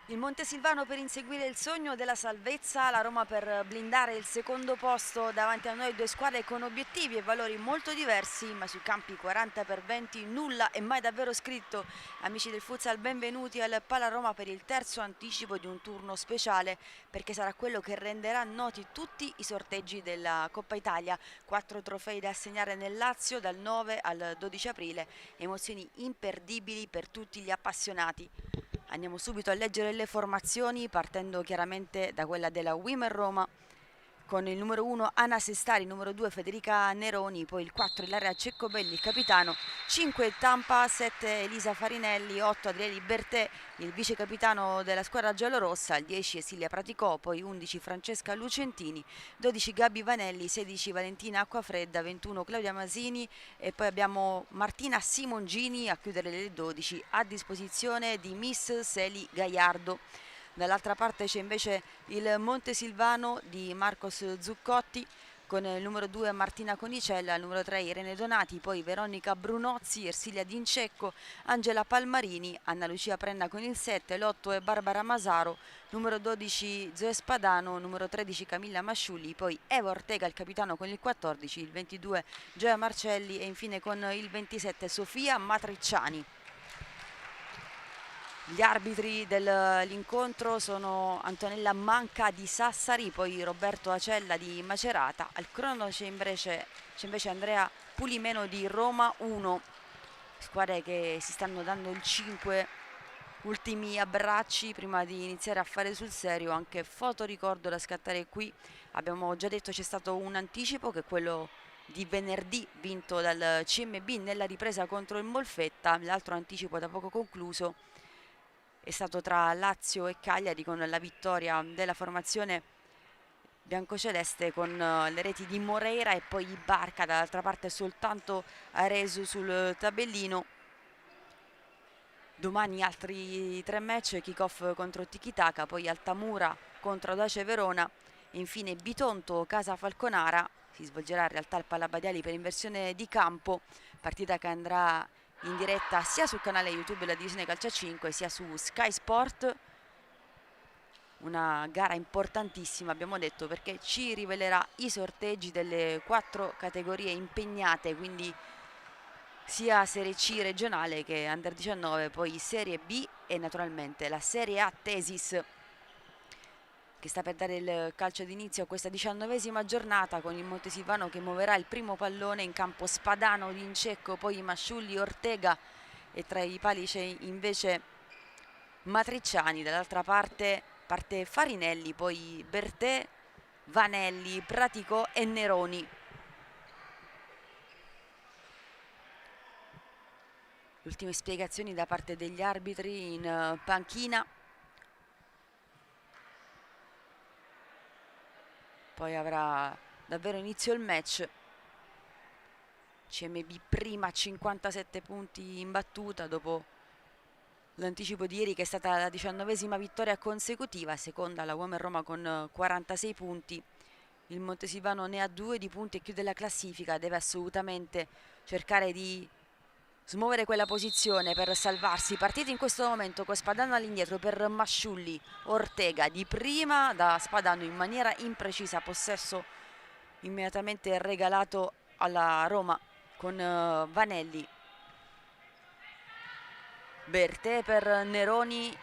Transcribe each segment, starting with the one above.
Il Montesilvano per inseguire il sogno della salvezza, la Roma per blindare il secondo posto. Davanti a noi due squadre con obiettivi e valori molto diversi, ma sui campi 40/20 nulla è mai davvero scritto. Amici del futsal, benvenuti al Pala Roma per il terzo anticipo di un turno speciale, perché sarà quello che renderà noti tutti i sorteggi della Coppa Italia. 4 trofei da assegnare nel Lazio dal 9 al 12 aprile, emozioni imperdibili per tutti gli appassionati. Andiamo subito a leggere le formazioni, partendo chiaramente da quella della Women Roma, con il numero 1 Anna Sestari, numero 2 Federica Neroni, poi il 4 Ilaria Ceccobelli, il capitano, 5 Tampa, 7 Elisa Farinelli, 8 Adrieli Bertè, il vice capitano della squadra giallorossa, il 10 Silvia Praticò, poi 11 Francesca Lucentini, 12 Gabi Vanelli, 16 Valentina Acquafredda, 21 Claudia Masini e poi abbiamo Martina Simongini a chiudere le 12 a disposizione di Miss Seli Gaiardo. Dall'altra parte c'è invece il Montesilvano di Marcos Zuccotti con il numero 2 Martina Conicella, il numero 3 Irene Donati, poi Veronica Brunozzi, Ersilia D'Incecco, Angela Palmarini, Anna Lucia Prenna con il 7, l'8 è Barbara Masaro, numero 12 Zoe Spadano, numero 13 Camilla Masciulli, poi Eva Ortega il capitano con il 14, il 22 Gioia Marcelli e infine con il 27 Sofia Matricciani. Gli arbitri dell'incontro sono Antonella Manca di Sassari, poi Roberto Acella di Macerata. Al crono c'è invece Andrea Pulimeno di Roma 1. Squadre che si stanno dando il 5, ultimi abbracci prima di iniziare a fare sul serio. Anche fotoricordo da scattare qui. Abbiamo già detto c'è stato un anticipo che è quello di venerdì vinto dal CMB nella ripresa contro il Molfetta. L'altro anticipo da poco concluso è stato tra Lazio e Cagliari, con la vittoria della formazione biancoceleste con le reti di Moreira e poi Barca, dall'altra parte soltanto Aresu sul tabellino. Domani altri 3 match, kick-off contro Tiki-Taka, poi Altamura contro Audace Verona e infine Bitonto Casa Falconara. Si svolgerà in realtà il Pallabadiali per inversione di campo, partita che andrà in diretta sia sul canale YouTube della Divisione Calcio 5 sia su Sky Sport. Una gara importantissima, abbiamo detto, perché ci rivelerà i sorteggi delle 4 categorie impegnate, quindi sia Serie C regionale che Under 19, poi Serie B e naturalmente la Serie A Tesis, che sta per dare il calcio d'inizio a questa 19ª giornata, con il Montesilvano che muoverà il primo pallone in campo. Spadano, D'Incecco, poi Masciulli, Ortega e tra i pali c'è invece Matricciani. Dall'altra parte Farinelli, poi Bertè, Vanelli, Praticò e Neroni. Le ultime spiegazioni da parte degli arbitri in panchina. Poi avrà davvero inizio il match. CMB prima 57 punti in battuta dopo l'anticipo di ieri, che è stata la 19ª vittoria consecutiva, seconda la Women Roma con 46 punti. Il Montesilvano ne ha 2 di punti e chiude la classifica, deve assolutamente cercare di smuovere quella posizione per salvarsi. Partita in questo momento con Spadano all'indietro per Masciulli, Ortega di prima da Spadano in maniera imprecisa, possesso immediatamente regalato alla Roma con Vanelli. Bertè per Neroni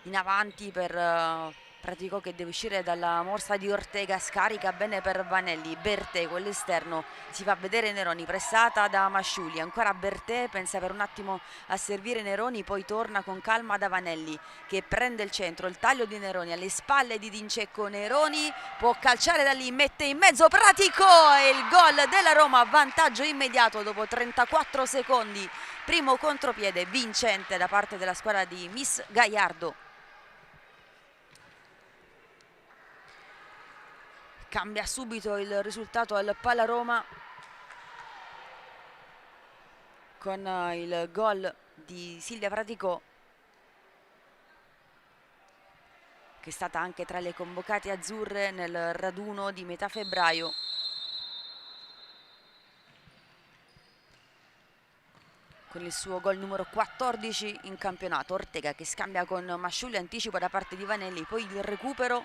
in avanti per Praticò, che deve uscire dalla morsa di Ortega, scarica bene per Vanelli. Bertè con l'esterno, si fa vedere Neroni, pressata da Masciulli, ancora Bertè, pensa per un attimo a servire Neroni, poi torna con calma da Vanelli che prende il centro, il taglio di Neroni alle spalle di D'Incecco. Neroni può calciare da lì, mette in mezzo Praticò e il gol della Roma, vantaggio immediato dopo 34 secondi. Primo contropiede vincente da parte della squadra di Miss Gaiardo. Cambia subito il risultato al Pala Roma con il gol di Silvia Praticò, che è stata anche tra le convocate azzurre nel raduno di metà febbraio. con il suo gol numero 14 in campionato. Ortega che scambia con Masciulli, anticipo da parte di Vanelli, poi il recupero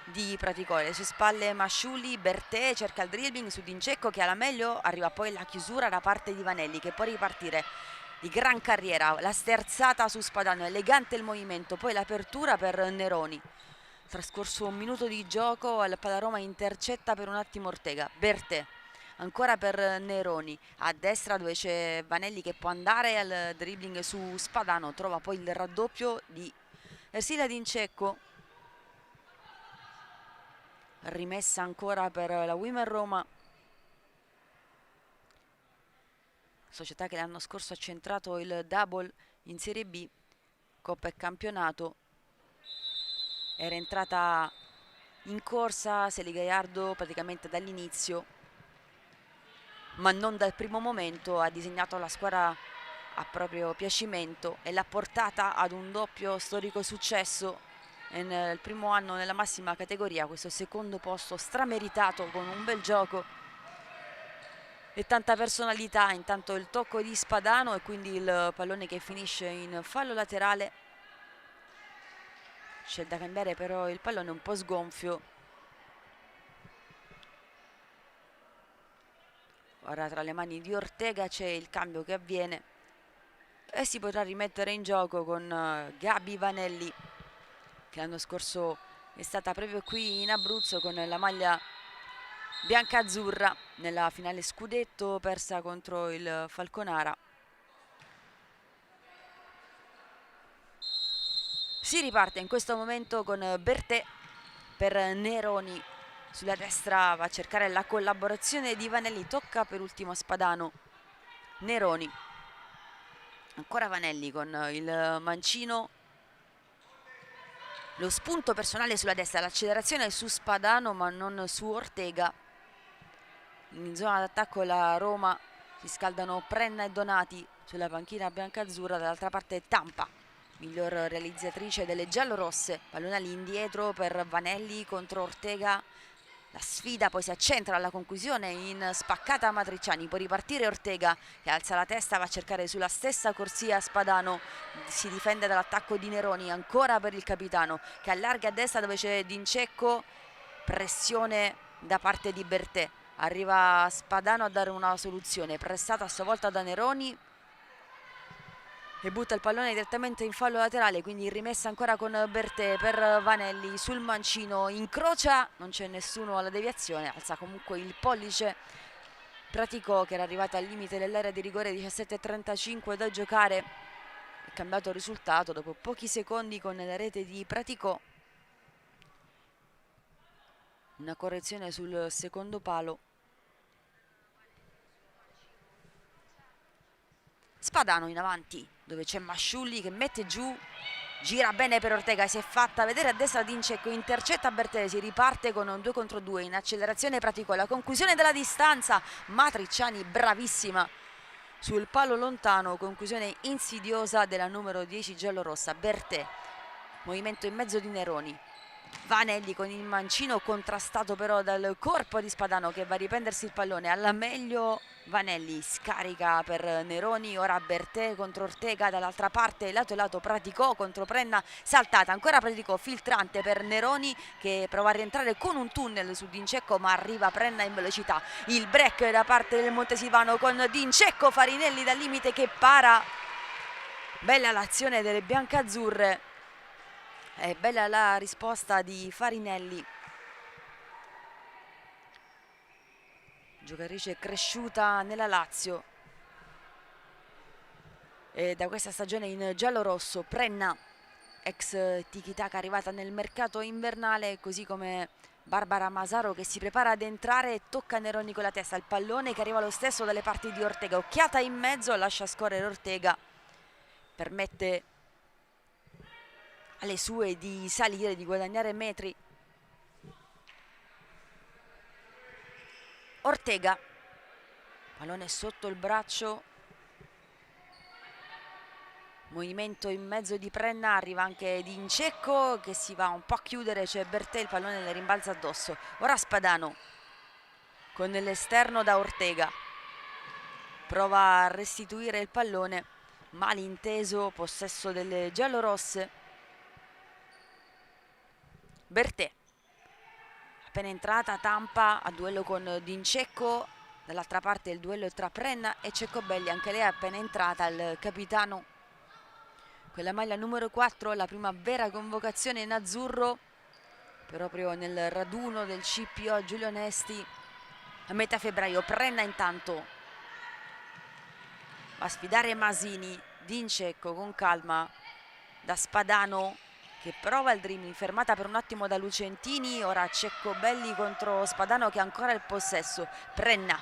di Praticò, le sue spalle Masciulli, Bertè cerca il dribbling su Dincecco che ha la meglio, arriva poi la chiusura da parte di Vanelli che può ripartire di gran carriera, la sterzata su Spadano, elegante il movimento, poi l'apertura per Neroni. Trascorso un minuto di gioco, il Palaroma intercetta per un attimo Ortega. Bertè ancora per Neroni, a destra dove c'è Vanelli che può andare al dribbling su Spadano, trova poi il raddoppio di Ersilia Dincecco. Rimessa ancora per la Women Roma, società che l'anno scorso ha centrato il double in Serie B, Coppa e Campionato. Era entrata in corsa Seli Gaiardo praticamente dall'inizio, ma non dal primo momento, ha disegnato la squadra a proprio piacimento e l'ha portata ad un doppio storico successo nel primo anno nella massima categoria, questo secondo posto strameritato con un bel gioco e tanta personalità. Intanto il tocco di Spadano e quindi il pallone che finisce in fallo laterale. C'è da cambiare però il pallone un po' sgonfio. Ora tra le mani di Ortega c'è il cambio che avviene e si potrà rimettere in gioco con Gabi Vanelli, che l'anno scorso è stata proprio qui in Abruzzo con la maglia bianca-azzurra nella finale scudetto persa contro il Falconara. Si riparte in questo momento con Bertè per Neroni. Sulla destra va a cercare la collaborazione di Vanelli, tocca per ultimo a Spadano. Neroni, ancora Vanelli con il mancino, lo spunto personale sulla destra, l'accelerazione su Spadano ma non su Ortega. In zona d'attacco la Roma si scaldano Prenna e Donati sulla panchina biancazzurra, dall'altra parte Tampa, miglior realizzatrice delle giallorosse. Pallone all'indietro per Vanelli contro Ortega. La sfida poi si accentra alla conclusione in spaccata Matriciani, può ripartire Ortega che alza la testa, va a cercare sulla stessa corsia Spadano, si difende dall'attacco di Neroni, ancora per il capitano che allarga a destra dove c'è Dincecco, pressione da parte di Bertè, arriva Spadano a dare una soluzione, pressata a sua volta da Neroni e butta il pallone direttamente in fallo laterale, quindi rimessa ancora con Bertè per Vanelli sul mancino, incrocia, non c'è nessuno alla deviazione, alza comunque il pollice Praticò che era arrivato al limite dell'area di rigore, 17:35 da giocare, è cambiato il risultato dopo pochi secondi con la rete di Praticò. Una correzione sul secondo palo. Spadano in avanti dove c'è Masciulli che mette giù, gira bene per Ortega, si è fatta vedere a destra Dincecco, intercetta Bertè, si riparte con un 2 contro 2 in accelerazione Praticò, la conclusione della distanza, Matriciani bravissima sul palo lontano, conclusione insidiosa della numero 10 giallorossa. Bertè, movimento in mezzo di Neroni, Vanelli con il mancino contrastato però dal corpo di Spadano che va a riprendersi il pallone, alla meglio Vanelli, scarica per Neroni, ora Bertè contro Ortega, dall'altra parte lato e lato Praticò contro Prenna, saltata ancora Praticò, filtrante per Neroni che prova a rientrare con un tunnel su Dincecco ma arriva Prenna in velocità, il break da parte del Montesilvano con Dincecco, Farinelli dal limite che para, bella l'azione delle biancazzurre. È bella la risposta di Farinelli, giocatrice cresciuta nella Lazio e da questa stagione in giallorosso. Prenna, ex Tiki-Taka arrivata nel mercato invernale, così come Barbara Masaro che si prepara ad entrare e tocca Neroni con la testa, il pallone che arriva lo stesso dalle parti di Ortega, occhiata in mezzo, lascia scorrere Ortega, permette alle sue di salire, di guadagnare metri. Ortega, pallone sotto il braccio, movimento in mezzo di Prenna, arriva anche Dincecco che si va un po' a chiudere, c'è Bertè, il pallone le rimbalza addosso. Ora Spadano con l'esterno da Ortega, prova a restituire il pallone malinteso possesso delle giallorosse. Bertè, appena entrata Tampa a duello con Dincecco, dall'altra parte il duello tra Prenna e Ceccobelli, anche lei appena entrata, il capitano con la maglia numero 4, la prima vera convocazione in azzurro proprio nel raduno del CPO Giulio Onesti a metà febbraio. Prenna intanto va a sfidare Masini, Dincecco con calma da Spadano che prova il dribbling, fermata per un attimo da Lucentini. Ora Ceccobelli contro Spadano che ha ancora il possesso. Prenna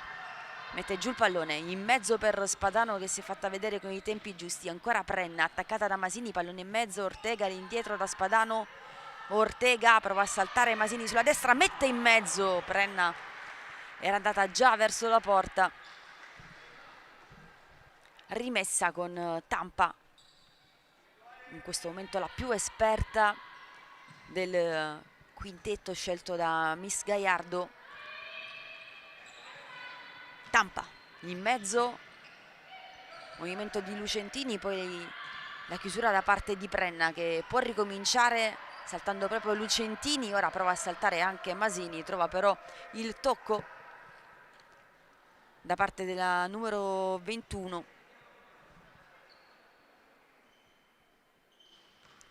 mette giù il pallone in mezzo per Spadano che si è fatta vedere con i tempi giusti. Ancora Prenna attaccata da Masini, pallone in mezzo, Ortega all'indietro da Spadano. Ortega prova a saltare Masini sulla destra, mette in mezzo. Prenna era andata già verso la porta. Rimessa con Tampa, in questo momento la più esperta del quintetto scelto da Miss Gaiardo. Tampa in mezzo, movimento di Lucentini, poi la chiusura da parte di Prenna che può ricominciare saltando proprio Lucentini. Ora prova a saltare anche Masini, trova però il tocco da parte della numero 21.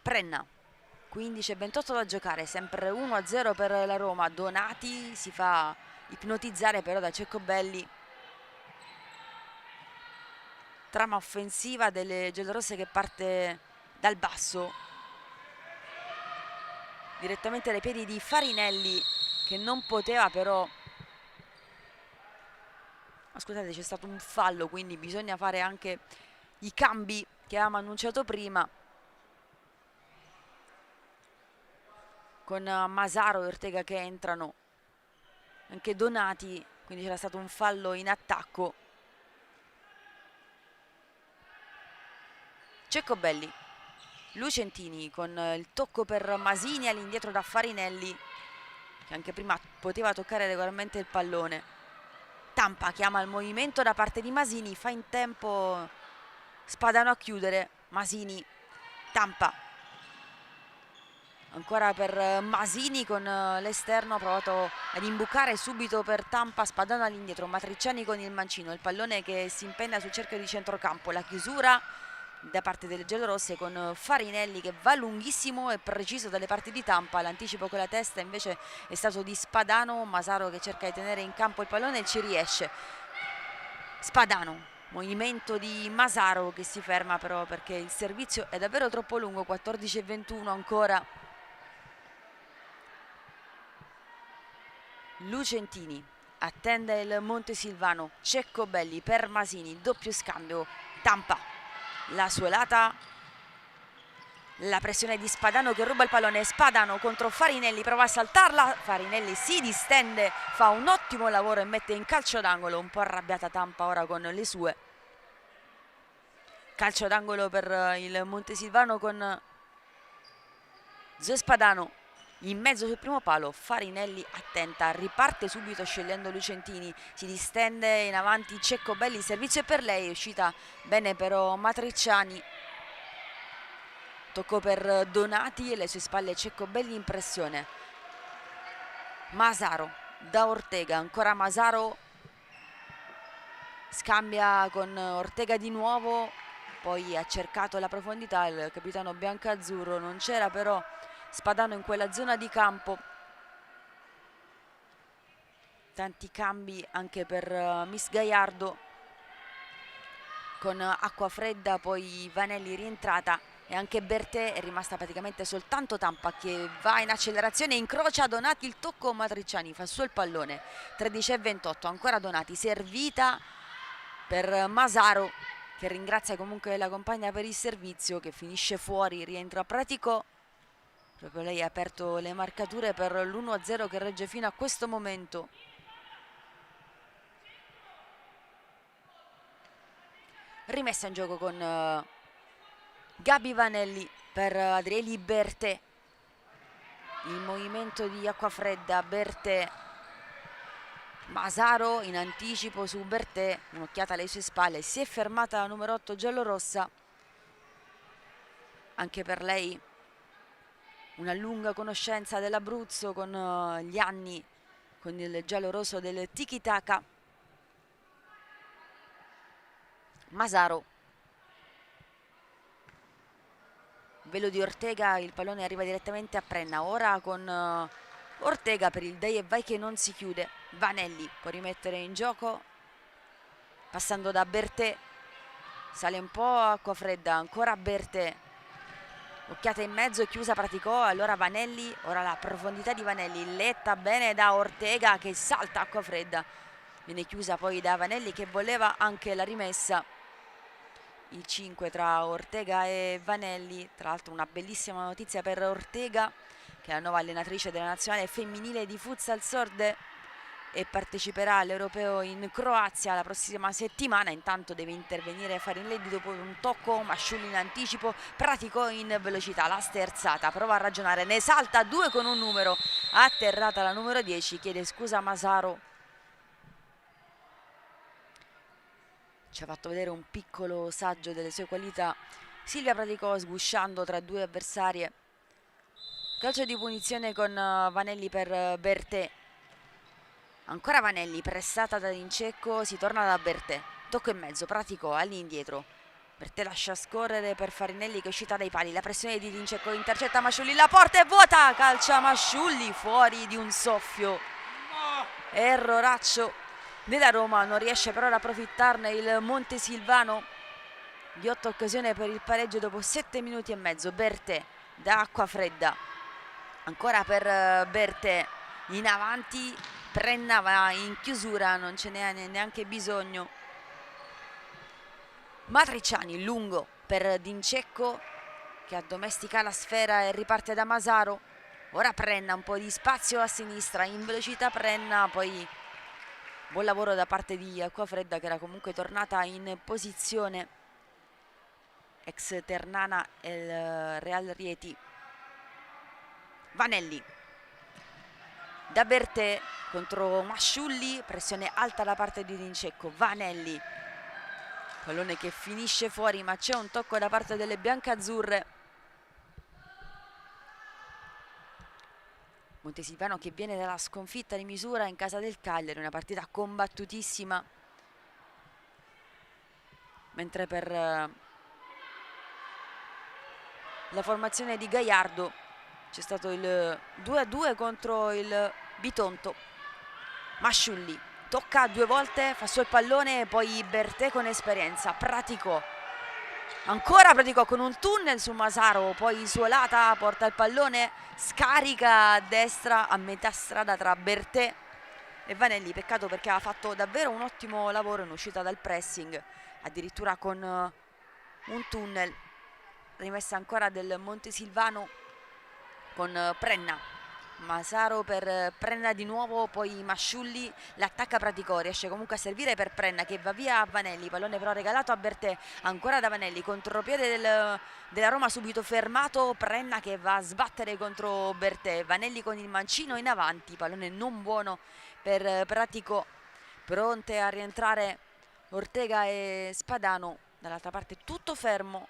Prenna, 15:28 da giocare, sempre 1-0 per la Roma. Donati si fa ipnotizzare però da Ceccobelli. Trama offensiva delle giallorosse che parte dal basso, direttamente dai piedi di Farinelli che non poteva però... Scusate, c'è stato un fallo, quindi bisogna fare anche i cambi che avevamo annunciato prima, con Masaro e Ortega che entrano, anche Donati, quindi c'era stato un fallo in attacco. Ceccobelli, Lucentini con il tocco per Masini all'indietro da Farinelli che anche prima poteva toccare regolarmente il pallone. Tampa chiama il movimento da parte di Masini, fa in tempo Spadano a chiudere. Masini, Tampa ancora per Masini con l'esterno, ha provato ad imbucare subito per Tampa. Spadano all'indietro, Matriciani con il mancino, il pallone che si impenna sul cerchio di centrocampo, la chiusura da parte delle giallorosse con Farinelli che va lunghissimo e preciso dalle parti di Tampa. L'anticipo con la testa invece è stato di Spadano. Masaro che cerca di tenere in campo il pallone e ci riesce. Spadano, movimento di Masaro che si ferma però perché il servizio è davvero troppo lungo. 14:21 ancora. Lucentini attende il Montesilvano, Ceccobelli per Masini, doppio scambio. Tampa, la suolata, la pressione di Spadano che ruba il pallone. Spadano contro Farinelli, prova a saltarla, Farinelli si distende, fa un ottimo lavoro e mette in calcio d'angolo. Un po' arrabbiata Tampa ora con le sue. Calcio d'angolo per il Montesilvano con Zoe Spadano in mezzo sul primo palo. Farinelli attenta, riparte subito scegliendo Lucentini, si distende in avanti Ceccobelli, il servizio è per lei, è uscita bene però Matriciani. Tocco per Donati e alle sue spalle Ceccobelli in pressione. Masaro da Ortega, ancora Masaro, scambia con Ortega di nuovo, poi ha cercato la profondità, il capitano biancazzurro non c'era però Spadano in quella zona di campo. Tanti cambi anche per Miss Gaiardo con Acquafredda, poi Vanelli rientrata e anche Bertè. È rimasta praticamente soltanto Tampa che va in accelerazione, incrocia Donati, il tocco Matriciani, fa su il pallone. 13:28 ancora Donati, servita per Masaro che ringrazia comunque la compagna per il servizio, che finisce fuori, rientra Pratico. Proprio lei ha aperto le marcature per l'1-0 che regge fino a questo momento. Rimessa in gioco con Gabi Vanelli per Adrieli Bertè. Il movimento di Acquafredda, Bertè, Masaro in anticipo su Bertè, un'occhiata alle sue spalle, si è fermata la numero 8 giallorossa. anche per lei una lunga conoscenza dell'Abruzzo con gli anni con il giallo-rosso del tiki-taka. Masaro, velo di Ortega, il pallone arriva direttamente a Prenna, ora con Ortega per il dai e vai che non si chiude. Vanelli può rimettere in gioco passando da Bertè, sale un po' acqua fredda, ancora Bertè, occhiata in mezzo, chiusa Praticò, allora Vanelli, ora la profondità di Vanelli, letta bene da Ortega che salta acqua fredda, viene chiusa poi da Vanelli che voleva anche la rimessa. Il 5 tra Ortega e Vanelli, tra l'altro una bellissima notizia per Ortega che è la nuova allenatrice della nazionale femminile di futsal Sorde e parteciperà all'Europeo in Croazia la prossima settimana. Intanto deve intervenire Farinelli dopo un tocco, Masciulli in anticipo, Praticò in velocità, la sterzata, prova a ragionare, ne salta due con un numero, atterrata la numero 10, chiede scusa Masaro. Ci ha fatto vedere un piccolo saggio delle sue qualità Silvia Praticò, sgusciando tra due avversarie. Calcio di punizione con Vanelli per Bertè. Ancora Vanelli, pressata da Dincecco, si torna da Bertè. Tocco in mezzo, Praticò all'indietro. Bertè lascia scorrere per Farinelli che è uscita dai pali. La pressione di Dincecco intercetta Masciulli, la porta è vuota, calcia Masciulli fuori di un soffio. Erroraccio della Roma, non riesce però ad approfittarne il Montesilvano. Di 8 occasioni per il pareggio dopo 7 minuti e mezzo. Bertè da acqua fredda, ancora per Bertè in avanti, Prenna va in chiusura, non ce n'è neanche bisogno. Matriciani lungo per Dincecco che addomestica la sfera e riparte da Masaro. Ora Prenna, un po' di spazio a sinistra, in velocità Prenna, poi buon lavoro da parte di Acquafredda che era comunque tornata in posizione, ex Ternana e il Real Rieti. Vanelli da Bertè contro Masciulli, pressione alta da parte di Dincecco. Vanelli, pallone che finisce fuori ma c'è un tocco da parte delle biancazzurre. Montesilvano che viene dalla sconfitta di misura in casa del Cagliari, una partita combattutissima, mentre per la formazione di Gaiardo c'è stato il 2-2 contro il Bitonto. Masciulli tocca due volte, fa su il pallone, poi Bertè con esperienza, Praticò, ancora Praticò con un tunnel su Masaro, poi Suolata porta il pallone, scarica a destra a metà strada tra Bertè e Vanelli. Peccato perché ha fatto davvero un ottimo lavoro in uscita dal pressing, addirittura con un tunnel. Rimessa ancora del Montesilvano con Prenna. Masaro per Prenna di nuovo, poi Masciulli, l'attacca Praticò, riesce comunque a servire per Prenna che va via a Vanelli, pallone però regalato a Bertè, ancora da Vanelli, contropiede della Roma subito fermato, Prenna che va a sbattere contro Bertè, Vanelli con il mancino in avanti, pallone non buono per Praticò. Pronte a rientrare Ortega e Spadano, dall'altra parte tutto fermo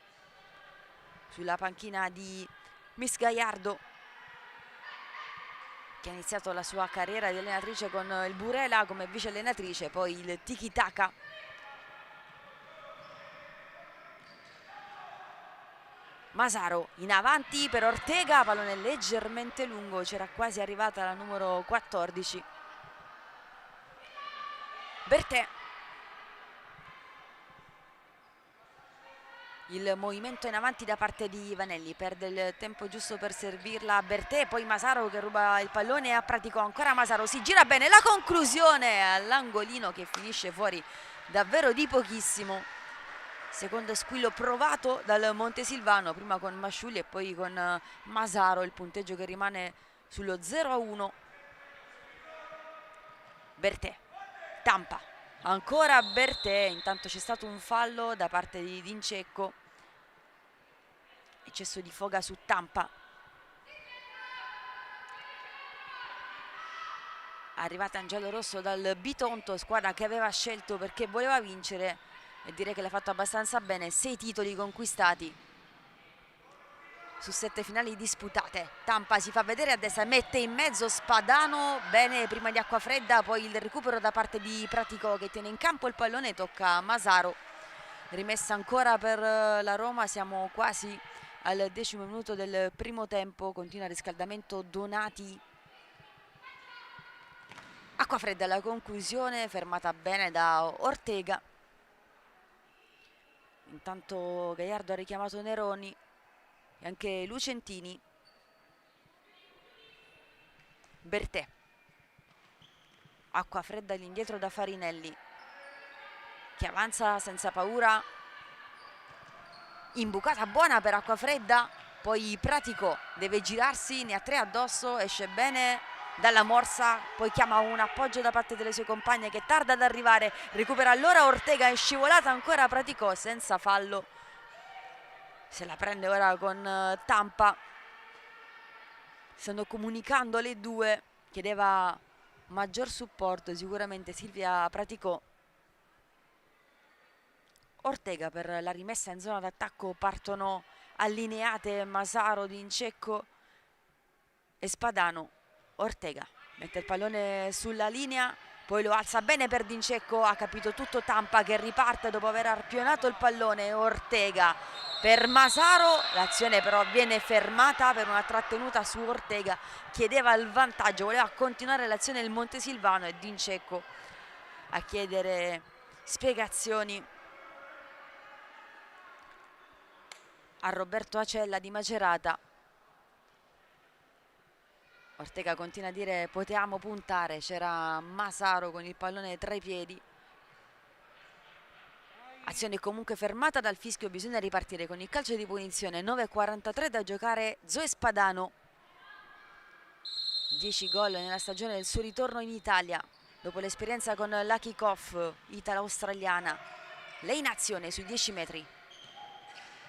sulla panchina di Miss Gaiardo, che ha iniziato la sua carriera di allenatrice con il Burela come vice allenatrice, poi il Tiki Taka. Masaro in avanti per Ortega, pallone leggermente lungo, c'era quasi arrivata la numero 14. Bertè, il movimento in avanti da parte di Vanelli, perde il tempo giusto per servirla a Bertè, poi Masaro che ruba il pallone a Praticò, ancora Masaro, si gira bene, la conclusione all'angolino che finisce fuori davvero di pochissimo. Secondo squillo provato dal Montesilvano, prima con Masciulli e poi con Masaro, il punteggio che rimane sullo 0-1. Bertè, Tampa, ancora Bertè, intanto c'è stato un fallo da parte di Dincecco, eccesso di foga su Tampa. Arrivata in giallo-rosso dal Bitonto, squadra che aveva scelto perché voleva vincere e direi che l'ha fatto abbastanza bene, 6 titoli conquistati. su 7 finali disputate. Tampa si fa vedere a destra, mette in mezzo Spadano, bene prima di Acquafredda, poi il recupero da parte di Pratico che tiene in campo il pallone, tocca a Masaro. Rimessa ancora per la Roma, siamo quasi al 10° minuto del primo tempo, continua il riscaldamento Donati. Acquafredda alla conclusione, fermata bene da Ortega. Intanto Gaiardo ha richiamato Neroni e anche Lucentini. Bertè. Acquafredda all'indietro da Farinelli, che avanza senza paura. Imbucata buona per Acquafredda, poi Pratico deve girarsi, ne ha 3 addosso, esce bene dalla morsa, poi chiama un appoggio da parte delle sue compagne che tarda ad arrivare, recupera allora Ortega, è scivolata ancora Pratico senza fallo, se la prende ora con Tampa. Stanno comunicando le due, chiedeva maggior supporto sicuramente Silvia Pratico. Ortega per la rimessa in zona d'attacco, partono allineate Masaro, Dincecco e Spadano. Ortega mette il pallone sulla linea, poi lo alza bene per Dincecco, ha capito tutto Tampa che riparte dopo aver arpionato il pallone. Ortega per Masaro, l'azione però viene fermata per una trattenuta su Ortega, chiedeva il vantaggio, voleva continuare l'azione del Montesilvano e Dincecco a chiedere spiegazioni a Roberto Acella di Macerata. Ortega continua a dire potevamo puntare, c'era Masaro con il pallone tra i piedi. Azione comunque fermata dal fischio, bisogna ripartire con il calcio di punizione. 9:43 da giocare. Zoe Spadano, 10 gol nella stagione del suo ritorno in Italia dopo l'esperienza con la kick-off italo-australiana. Lei in azione sui 10 metri.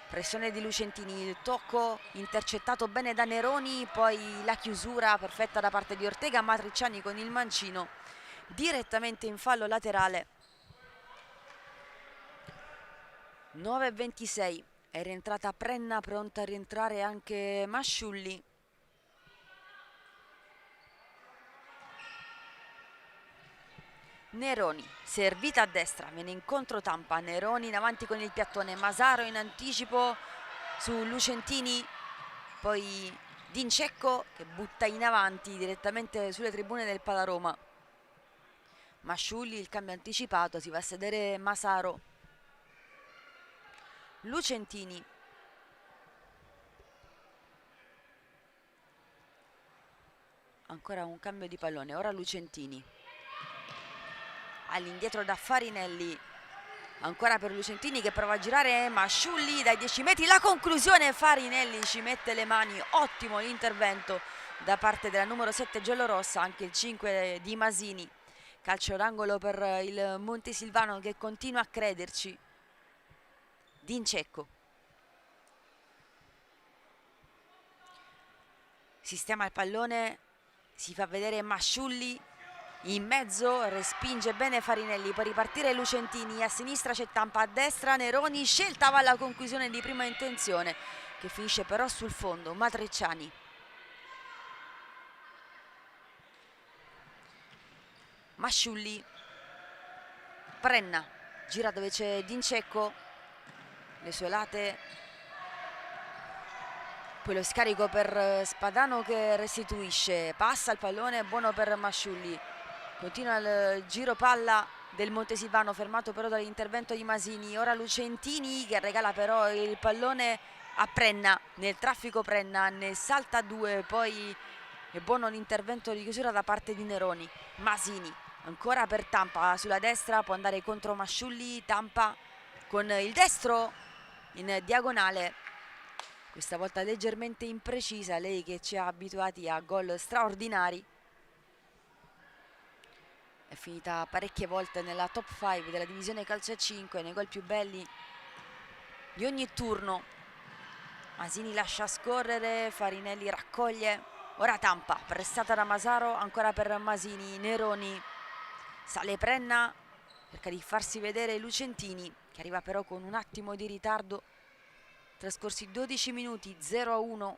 Pressione di Lucentini, il tocco intercettato bene da Neroni, poi la chiusura perfetta da parte di Ortega. Matricciani con il mancino direttamente in fallo laterale. 9:26, è rientrata Prenna, pronta a rientrare anche Masciulli. Neroni, servita a destra, viene incontro Tampa, Neroni in avanti con il piattone, Masaro in anticipo su Lucentini, poi Dincecco che butta in avanti direttamente sulle tribune del Palaroma. Masciulli, il cambio anticipato, si va a sedere Masaro. Lucentini. Ancora un cambio di pallone, ora Lucentini. All'indietro da Farinelli, ancora per Lucentini che prova a girare, Masciulli dai 10 metri, la conclusione, Farinelli ci mette le mani, ottimo l'intervento da parte della numero 7 giallorossa, anche il 5 di Masini. Calcio d'angolo per il Montesilvano che continua a crederci. Dincecco sistema il pallone, si fa vedere Masciulli in mezzo, respinge bene Farinelli, può ripartire Lucentini, a sinistra c'è Tampa, a destra Neroni, scelta va alla conclusione di prima intenzione che finisce però sul fondo. Matricciani. Masciulli, Prenna, gira dove c'è Dincecco, le sue late, poi lo scarico per Spadano che restituisce, passa il pallone, buono per Masciulli. Continua il giro palla del Montesilvano, fermato però dall'intervento di Masini. Ora Lucentini che regala però il pallone a Prenna, nel traffico Prenna ne salta 2, poi è buono l'intervento di chiusura da parte di Neroni. Masini ancora per Tampa, sulla destra può andare contro Masciulli, Tampa con il destro in diagonale, questa volta leggermente imprecisa, lei che ci ha abituati a gol straordinari. È finita parecchie volte nella top 5 della divisione calcio a 5, nei gol più belli di ogni turno. Masini lascia scorrere, Farinelli raccoglie, ora Tampa, pressata da Masaro, ancora per Masini, Neroni, sale Prenna, cerca di farsi vedere Lucentini, che arriva però con un attimo di ritardo. trascorsi 12 minuti, 0-1,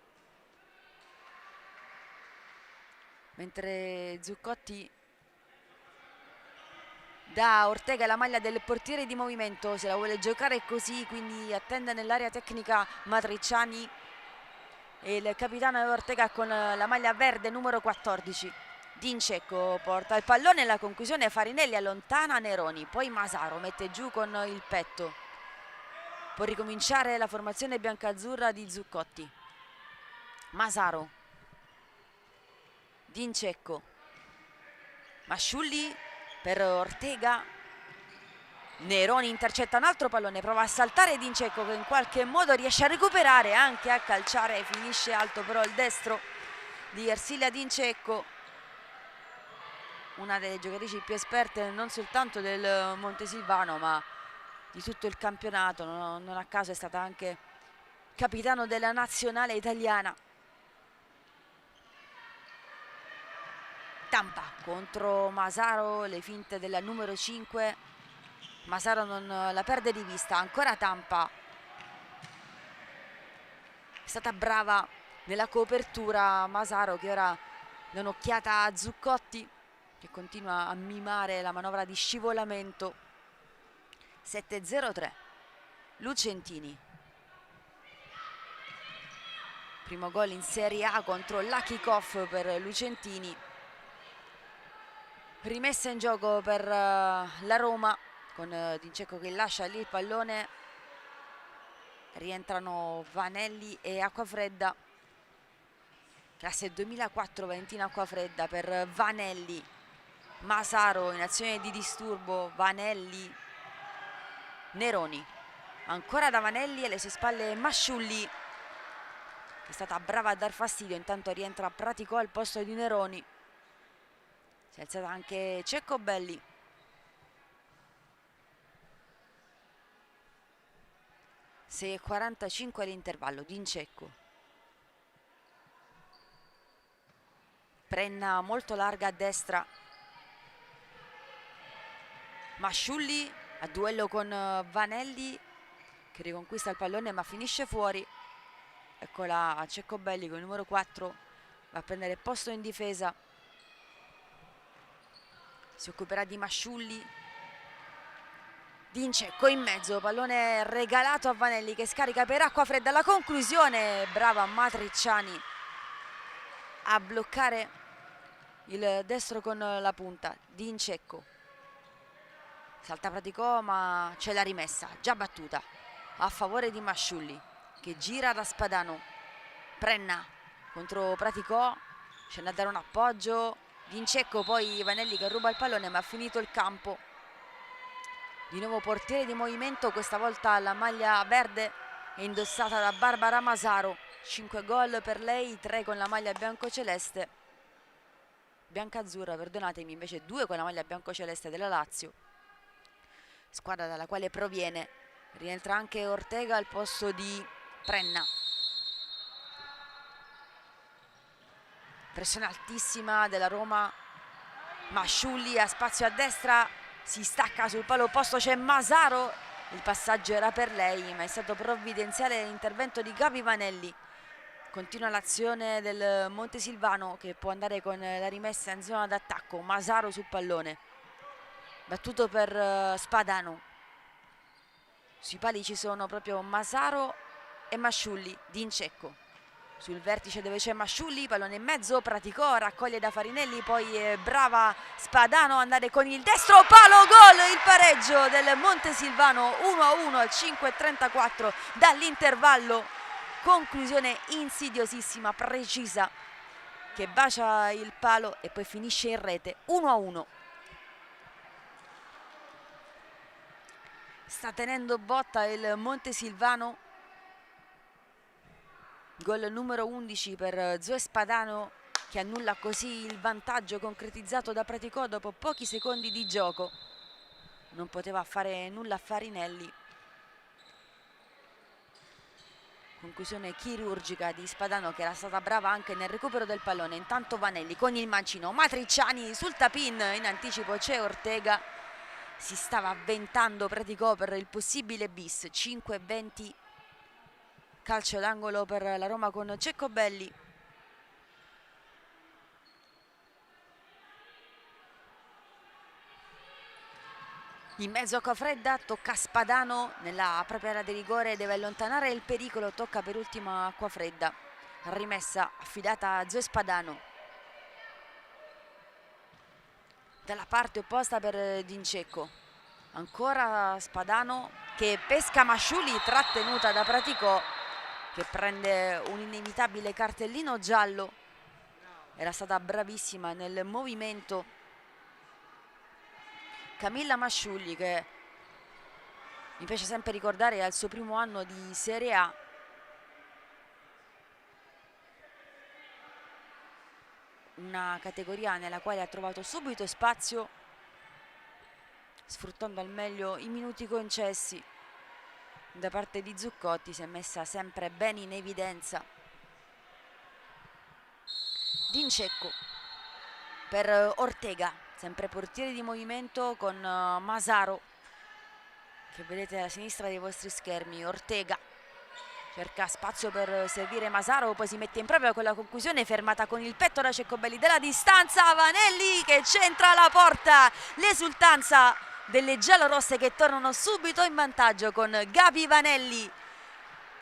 mentre Zuccotti dà a Ortega la maglia del portiere di movimento, se la vuole giocare così, quindi attende nell'area tecnica Matriciani e il capitano Ortega con la maglia verde numero 14. Dincecco porta il pallone, la conclusione Farinelli allontana Neroni, poi Masaro mette giù con il petto. Può ricominciare la formazione biancazzurra di Zuccotti. Masaro, Dincecco, Masciulli per Ortega, Neroni intercetta un altro pallone, prova a saltare Dincecco che in qualche modo riesce a recuperare, anche a calciare, finisce alto però il destro di Ersilia Dincecco, una delle giocatrici più esperte non soltanto del Montesilvano ma di tutto il campionato, non a caso è stata anche capitano della nazionale italiana. Tampa contro Masaro, le finte della numero 5, Masaro non la perde di vista, ancora Tampa è stata brava nella copertura. Masaro che ora dà un'occhiata a Zuccotti che continua a mimare la manovra di scivolamento. 7-0-3 Lucentini, primo gol in Serie A contro l'Achikov per Lucentini. Rimessa in gioco per la Roma con Dincecco che lascia lì il pallone, rientrano Vanelli e Acquafredda, classe 2004 Valentina Acquafredda per Vanelli, Masaro in azione di disturbo, Vanelli, Neroni, ancora da Vanelli, alle sue spalle Masciulli che è stata brava a dar fastidio, intanto rientra Praticò al posto di Neroni. Si è alzata anche Ceccobelli. E 45 all'intervallo. Dincecco, Prenna molto larga a destra, Masciulli a duello con Vanelli che riconquista il pallone ma finisce fuori. Eccola Ceccobelli con il numero 4, va a prendere posto in difesa, si occuperà di Masciulli. Dincecco in mezzo, pallone regalato a Vanelli che scarica per Acquafredda, la conclusione, brava Matriciani a bloccare il destro con la punta. Dincecco, salta Praticò ma c'è la rimessa, già battuta a favore di Masciulli che gira da Spadano. Prenna contro Praticò, scende a dare un appoggio, Dincecco, poi Vanelli che ruba il pallone ma ha finito il campo. Di nuovo portiere di movimento, questa volta la maglia verde è indossata da Barbara Masaro. 5 gol per lei, 3 con la maglia biancoceleste, biancazzurra perdonatemi, invece 2 con la maglia biancoceleste della Lazio, squadra dalla quale proviene. Rientra anche Ortega al posto di Prenna. Pressione altissima della Roma, Masciulli ha spazio a destra, si stacca sul palo opposto, c'è Masaro, il passaggio era per lei ma è stato provvidenziale l'intervento di Gabi Vanelli. Continua l'azione del Montesilvano che può andare con la rimessa in zona d'attacco. Masaro sul pallone, battuto per Spadano, sui pali ci sono proprio Masaro e Masciulli. Dincecco sul vertice dove c'è Masciulli, pallone in mezzo, Praticò raccoglie da Farinelli, poi brava Spadano a andare con il destro, palo, gol, il pareggio del Montesilvano 1-1 al 5:34 dall'intervallo. Conclusione insidiosissima, precisa, che bacia il palo e poi finisce in rete. 1-1. Sta tenendo botta il Montesilvano. Gol numero 11 per Zoe Spadano che annulla così il vantaggio concretizzato da Praticò dopo pochi secondi di gioco. Non poteva fare nulla a Farinelli. Conclusione chirurgica di Spadano che era stata brava anche nel recupero del pallone. Intanto Vanelli con il mancino, Matriciani sul tap-in, in anticipo c'è Ortega. Si stava avventando Praticò per il possibile bis. 5-20 calcio d'angolo per la Roma con Ceccobelli. In mezzo a Acquafredda, tocca a Spadano nella propria area di rigore, deve allontanare il pericolo, tocca per ultima Acquafredda. Rimessa affidata a Zoe Spadano. Dalla parte opposta per Dincecco. Ancora Spadano che pesca Masciuli, trattenuta da Praticò, che prende un inevitabile cartellino giallo. Era stata bravissima nel movimento Camilla Masciulli, che mi piace sempre ricordare al suo primo anno di Serie A. Una categoria nella quale ha trovato subito spazio, sfruttando al meglio i minuti concessi. Da parte di Zuccotti si è messa sempre bene in evidenza. Dincecco per Ortega, sempre portiere di movimento con Masaro, che vedete alla sinistra dei vostri schermi. Ortega cerca spazio per servire Masaro, poi si mette in proprio con la conclusione, fermata con il petto da Ceccobelli della distanza. Vanelli che centra la porta, l'esultanza delle giallorosse che tornano subito in vantaggio con Gabi Vanelli.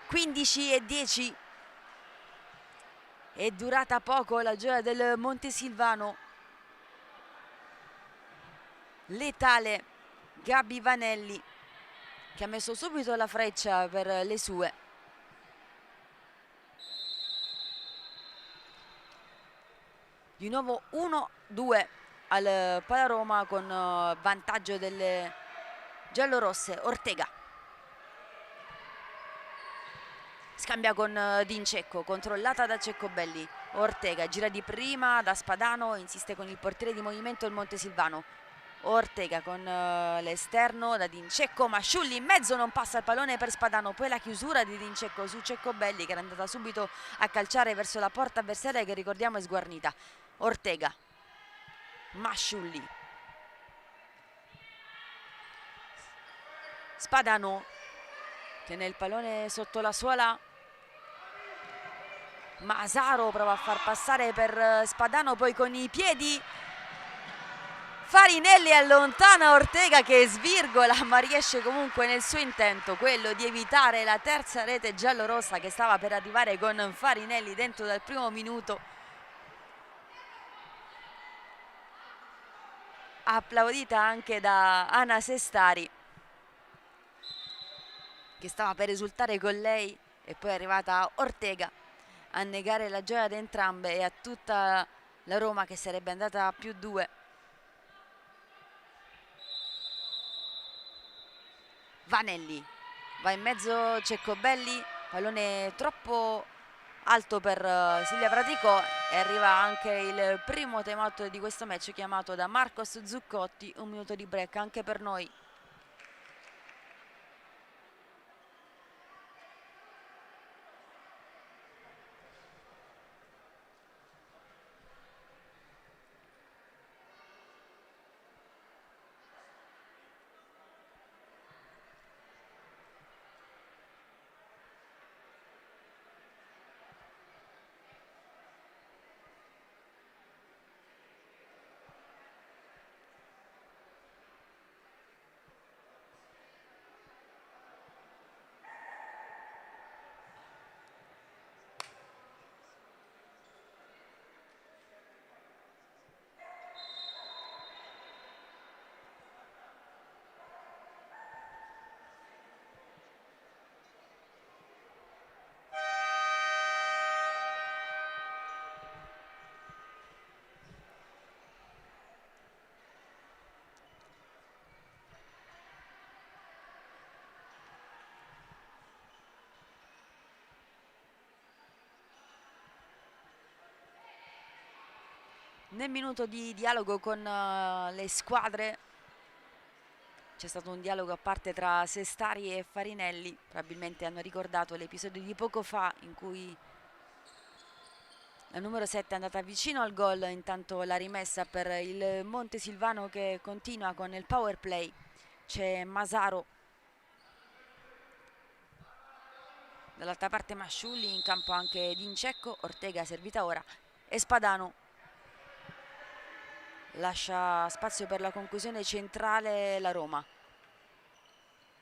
15-10. È durata poco la gioia del Montesilvano. Letale Gabi Vanelli, che ha messo subito la freccia per le sue. Di nuovo 1-2 al Palaroma con vantaggio delle giallorosse. Ortega scambia con Dincecco, controllata da Ceccobelli. Ortega gira di prima da Spadano, insiste con il portiere di movimento il Montesilvano. Ortega con l'esterno da Dincecco, Masciulli in mezzo, non passa il pallone per Spadano, poi la chiusura di Dincecco su Ceccobelli, che era andata subito a calciare verso la porta avversaria, che ricordiamo è sguarnita. Ortega, Masciulli, Spadano tiene il pallone sotto la suola. Masaro prova a far passare per Spadano, poi con i piedi Farinelli allontana Ortega, che svirgola, ma riesce comunque nel suo intento, quello di evitare la terza rete giallorossa che stava per arrivare con Farinelli dentro dal primo minuto. Applaudita anche da Ana Sestari, che stava per esultare con lei, e poi è arrivata Ortega a negare la gioia ad entrambe e a tutta la Roma, che sarebbe andata a +2. Vanelli va in mezzo Ceccobelli, pallone troppo alto per Silvia Praticò, e arriva anche il primo time out di questo match chiamato da Marcos Zuccotti. 1 minuto di break anche per noi. Nel minuto di dialogo con le squadre c'è stato un dialogo a parte tra Sestari e Farinelli. Probabilmente hanno ricordato l'episodio di poco fa in cui la numero 7 è andata vicino al gol. Intanto la rimessa per il Montesilvano, che continua con il power play. C'è Masaro Dall'altra parte Masciulli, in campo anche Dincecco, Ortega servita ora e Spadano lascia spazio per la conclusione centrale la Roma.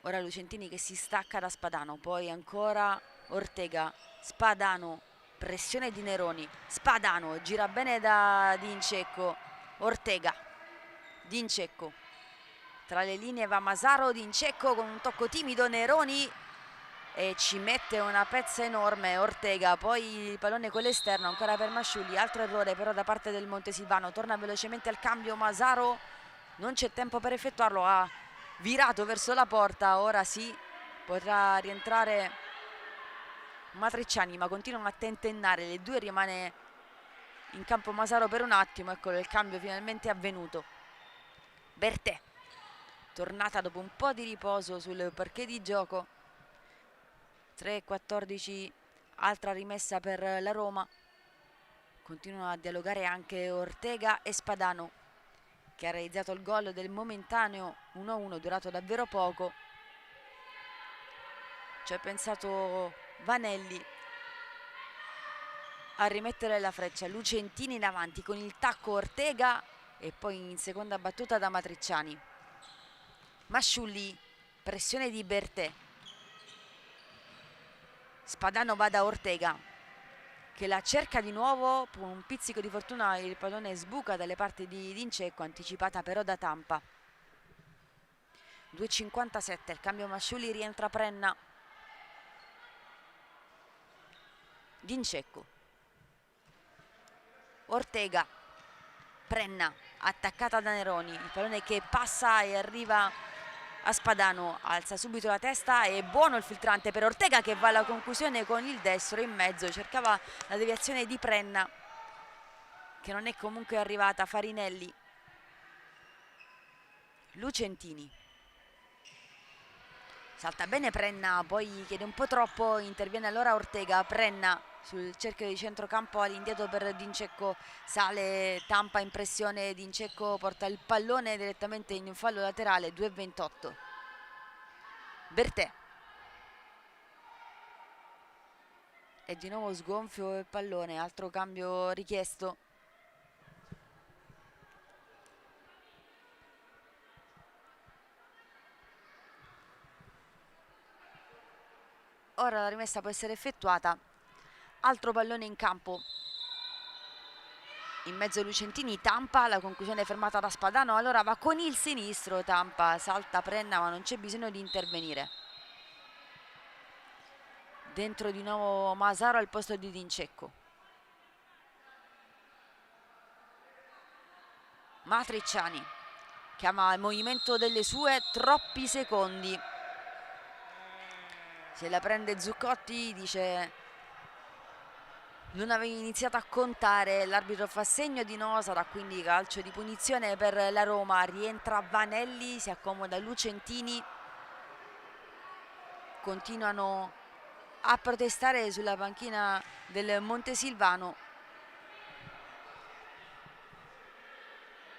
Ora Lucentini che si stacca da Spadano, poi ancora Ortega, Spadano, pressione di Neroni, Spadano gira bene da Dincecco, Ortega, Dincecco, tra le linee va Masaro, Dincecco con un tocco timido, Neroni e ci mette una pezza enorme Ortega, poi il pallone con l'esterno ancora per Masciulli, altro errore però da parte del Montesilvano, torna velocemente al cambio Masaro, non c'è tempo per effettuarlo, ha virato verso la porta, ora sì, potrà rientrare Matricciani ma continuano a tentennare le due, rimane in campo Masaro per un attimo, eccolo il cambio finalmente avvenuto. Bertè, tornata dopo un po' di riposo sul parquet di gioco, 3-14, altra rimessa per la Roma, continuano a dialogare anche Ortega e Spadano che ha realizzato il gol del momentaneo 1-1 durato davvero poco. Ci ha pensato Vanelli a rimettere la freccia, Lucentini in avanti con il tacco Ortega e poi in seconda battuta da Matricciani. Masciulli, pressione di Bertè, Spadano va da Ortega che la cerca di nuovo, con un pizzico di fortuna il pallone sbuca dalle parti di Dincecco, anticipata però da Tampa. 2,57, il cambio Masciulli, rientra Prenna. Dincecco, Ortega, Prenna, attaccata da Neroni, il pallone che passa e arriva a Spadano, alza subito la testa e buono il filtrante per Ortega che va alla conclusione con il destro in mezzo, cercava la deviazione di Prenna che non è comunque arrivata. Farinelli, Lucentini, salta bene Prenna, poi chiede un po' troppo, interviene allora Ortega, Prenna sul cerchio di centrocampo all'indietro per Dincecco, sale Tampa in pressione, Dincecco porta il pallone direttamente in fallo laterale, 2,28. Bertè, e di nuovo sgonfio il pallone, altro cambio richiesto. Ora la rimessa può essere effettuata, altro pallone in campo, in mezzo Lucentini, Tampa, la conclusione fermata da Spadano, allora va con il sinistro Tampa, salta Prenna ma non c'è bisogno di intervenire. Dentro di nuovo Masaro al posto di Dincecco. Matricciani chiama il movimento delle sue, troppi secondi. Se la prende Zuccotti, dice non avevi iniziato a contare, l'arbitro fa segno di no, sarà quindi calcio di punizione per la Roma. Rientra Vanelli, si accomoda Lucentini, continuano a protestare sulla panchina del Montesilvano.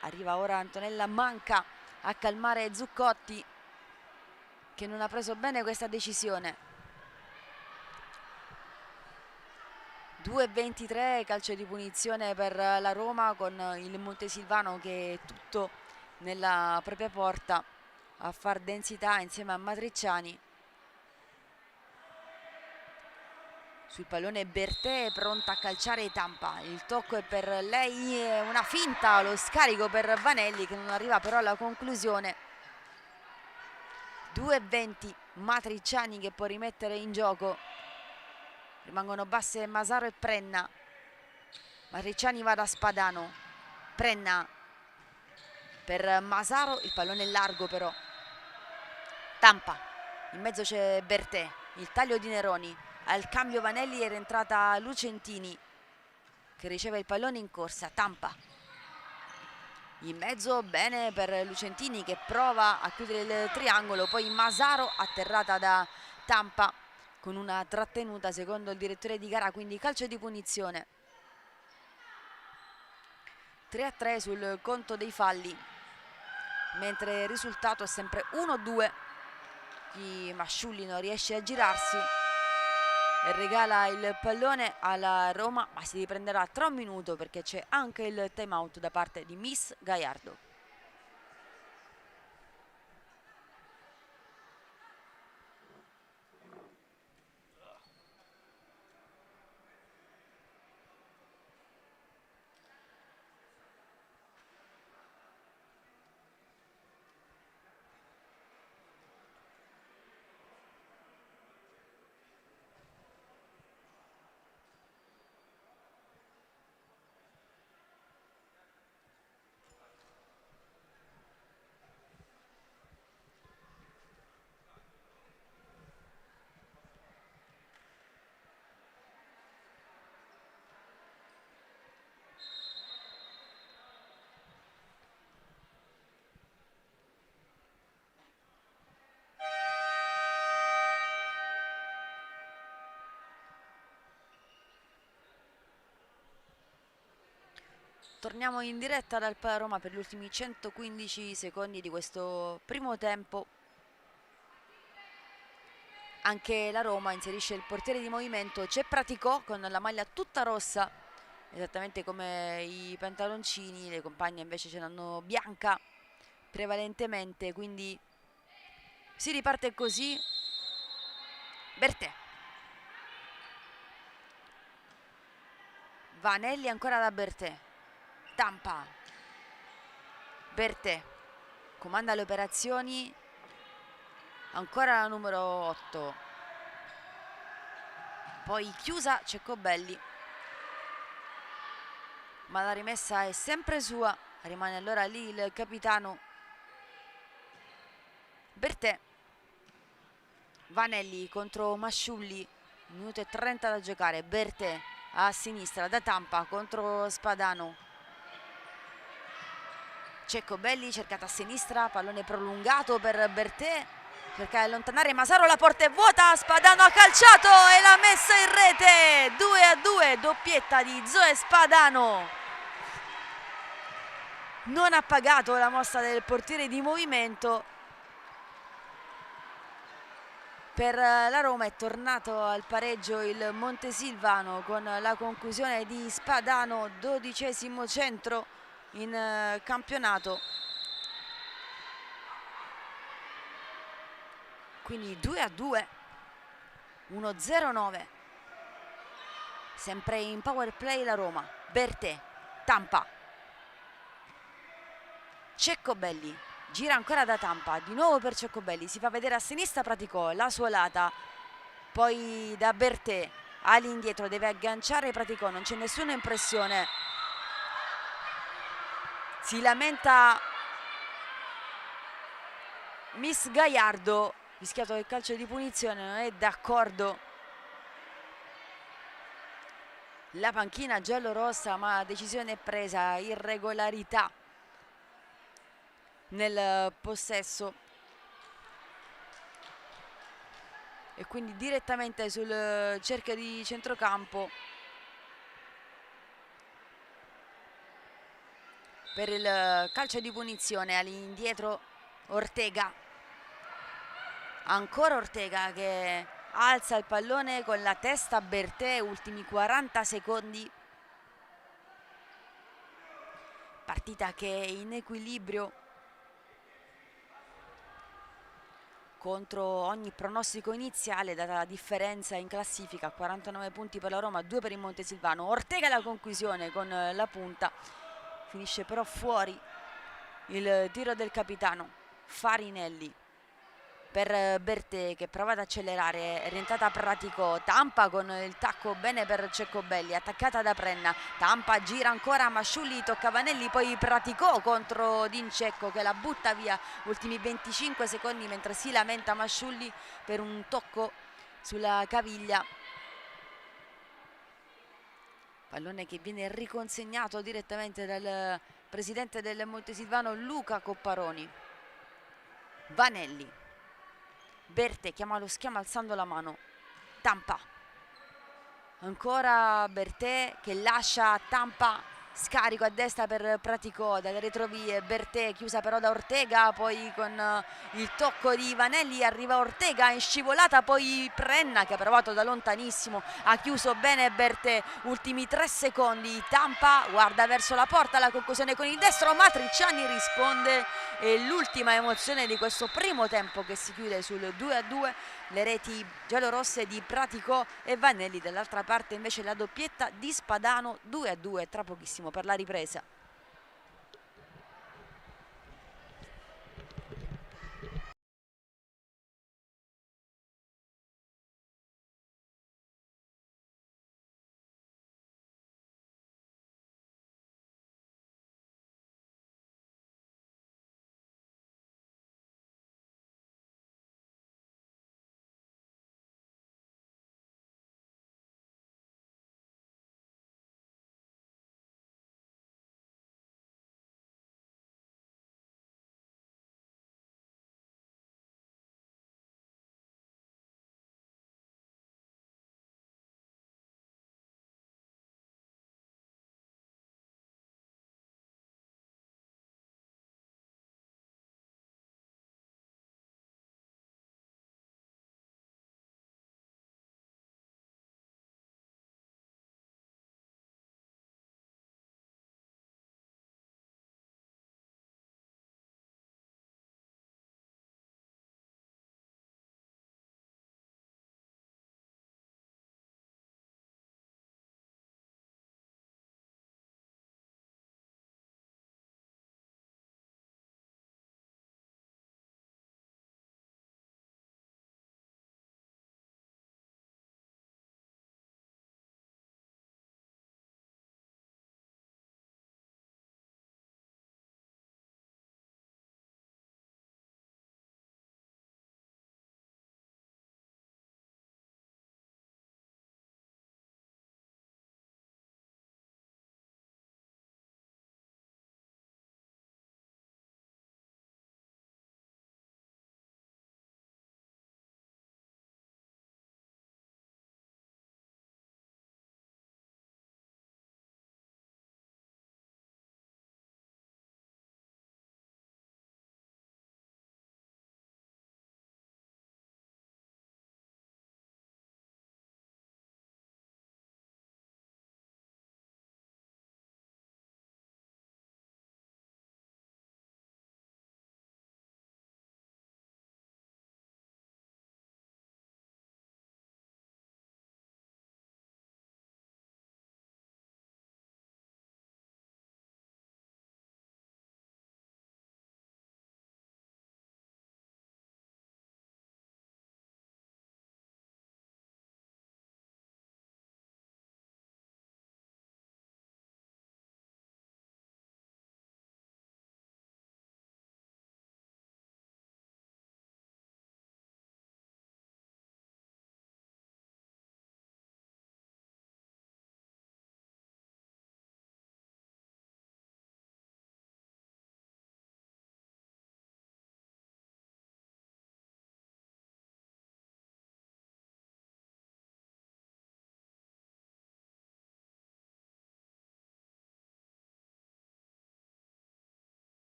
Arriva ora Antonella Manca a calmare Zuccotti che non ha preso bene questa decisione. 2,23, calcio di punizione per la Roma con il Montesilvano che è tutto nella propria porta a far densità insieme a Matricciani. Sul pallone Bertè è pronta a calciare Tampa, il tocco è per lei, una finta, lo scarico per Vanelli che non arriva però alla conclusione. 2,20, Matricciani che può rimettere in gioco, rimangono basse Masaro e Prenna. Matricciani va da Spadano, Prenna per Masaro, il pallone è largo però. Tampa, in mezzo c'è Bertè, il taglio di Neroni, al cambio Vanelli è rientrata Lucentini che riceve il pallone in corsa. Tampa in mezzo, bene per Lucentini che prova a chiudere il triangolo, poi Masaro atterrata da Tampa con una trattenuta secondo il direttore di gara, quindi calcio di punizione. 3-3 sul conto dei falli, mentre il risultato è sempre 1-2. Masciulli non riesce a girarsi. e regala il pallone alla Roma, ma si riprenderà tra un minuto perché c'è anche il time out da parte di Miss Gaiardo. Torniamo in diretta dal Roma per gli ultimi 115 secondi di questo primo tempo. Anche la Roma inserisce il portiere di movimento, c'è Praticò con la maglia tutta rossa, esattamente come i pantaloncini, le compagne invece ce l'hanno bianca prevalentemente, quindi si riparte così. Bertè, Vanelli ancora da Bertè, Tampa, Bertè comanda le operazioni, ancora la numero 8, poi chiusa Ceccobelli, ma la rimessa è sempre sua, rimane allora lì il capitano Bertè. Vanelli contro Masciulli, minuto e 30 da giocare, Bertè a sinistra da Tampa contro Spadano, Ceccobelli cercata a sinistra, pallone prolungato per Bertè, cerca di allontanare Masaro, la porta è vuota, Spadano ha calciato e l'ha messa in rete, 2-2, doppietta di Zoe Spadano. Non ha pagato la mossa del portiere di movimento. Per la Roma è tornato al pareggio il Montesilvano con la conclusione di Spadano, 12° centro in campionato. Quindi 2-2, 1-0-9. Sempre in power play la Roma. Bertè, Tampa, Ceccobelli. Gira ancora da Tampa, di nuovo per Ceccobelli, si fa vedere a sinistra Praticò, la suolata, poi da Bertè all'indietro, deve agganciare Praticò, non c'è nessuna impressione, si lamenta Miss Gaiardo, rischiato del calcio di punizione, non è d'accordo la panchina giallorossa, ma decisione presa, irregolarità nel possesso e quindi direttamente sul cerchio di centrocampo per il calcio di punizione. All'indietro Ortega, ancora Ortega che alza il pallone con la testa. Bertè, ultimi 40 secondi, partita che è in equilibrio contro ogni pronostico iniziale, data la differenza in classifica, 49 punti per la Roma, 2 per il Montesilvano. Ortega la conclusione con la punta, finisce però fuori il tiro del capitano Farinelli per Bertè che prova ad accelerare, è rientrata Praticò, Tampa con il tacco bene per Ceccobelli, attaccata da Prenna, Tampa gira ancora, Masciulli tocca Vanelli, poi Praticò contro Dincecco che la butta via, ultimi 25 secondi mentre si lamenta Masciulli per un tocco sulla caviglia. Pallone che viene riconsegnato direttamente dal presidente del Montesilvano Luca Copparoni. Vanelli, Bertè chiama lo schiama alzando la mano, Tampa, ancora Bertè che lascia Tampa scarico a destra per Praticò, dalle retrovie Bertè, chiusa però da Ortega, poi con il tocco di Vanelli arriva Ortega in scivolata, poi Prenna che ha provato da lontanissimo, ha chiuso bene Bertè, ultimi 3 secondi, Tampa guarda verso la porta, la conclusione con il destro, Matriciani risponde e l'ultima emozione di questo primo tempo che si chiude sul 2-2, le reti giallorosse di Praticò e Vanelli, dall'altra parte invece la doppietta di Spadano, 2-2 tra pochissimo per la ripresa.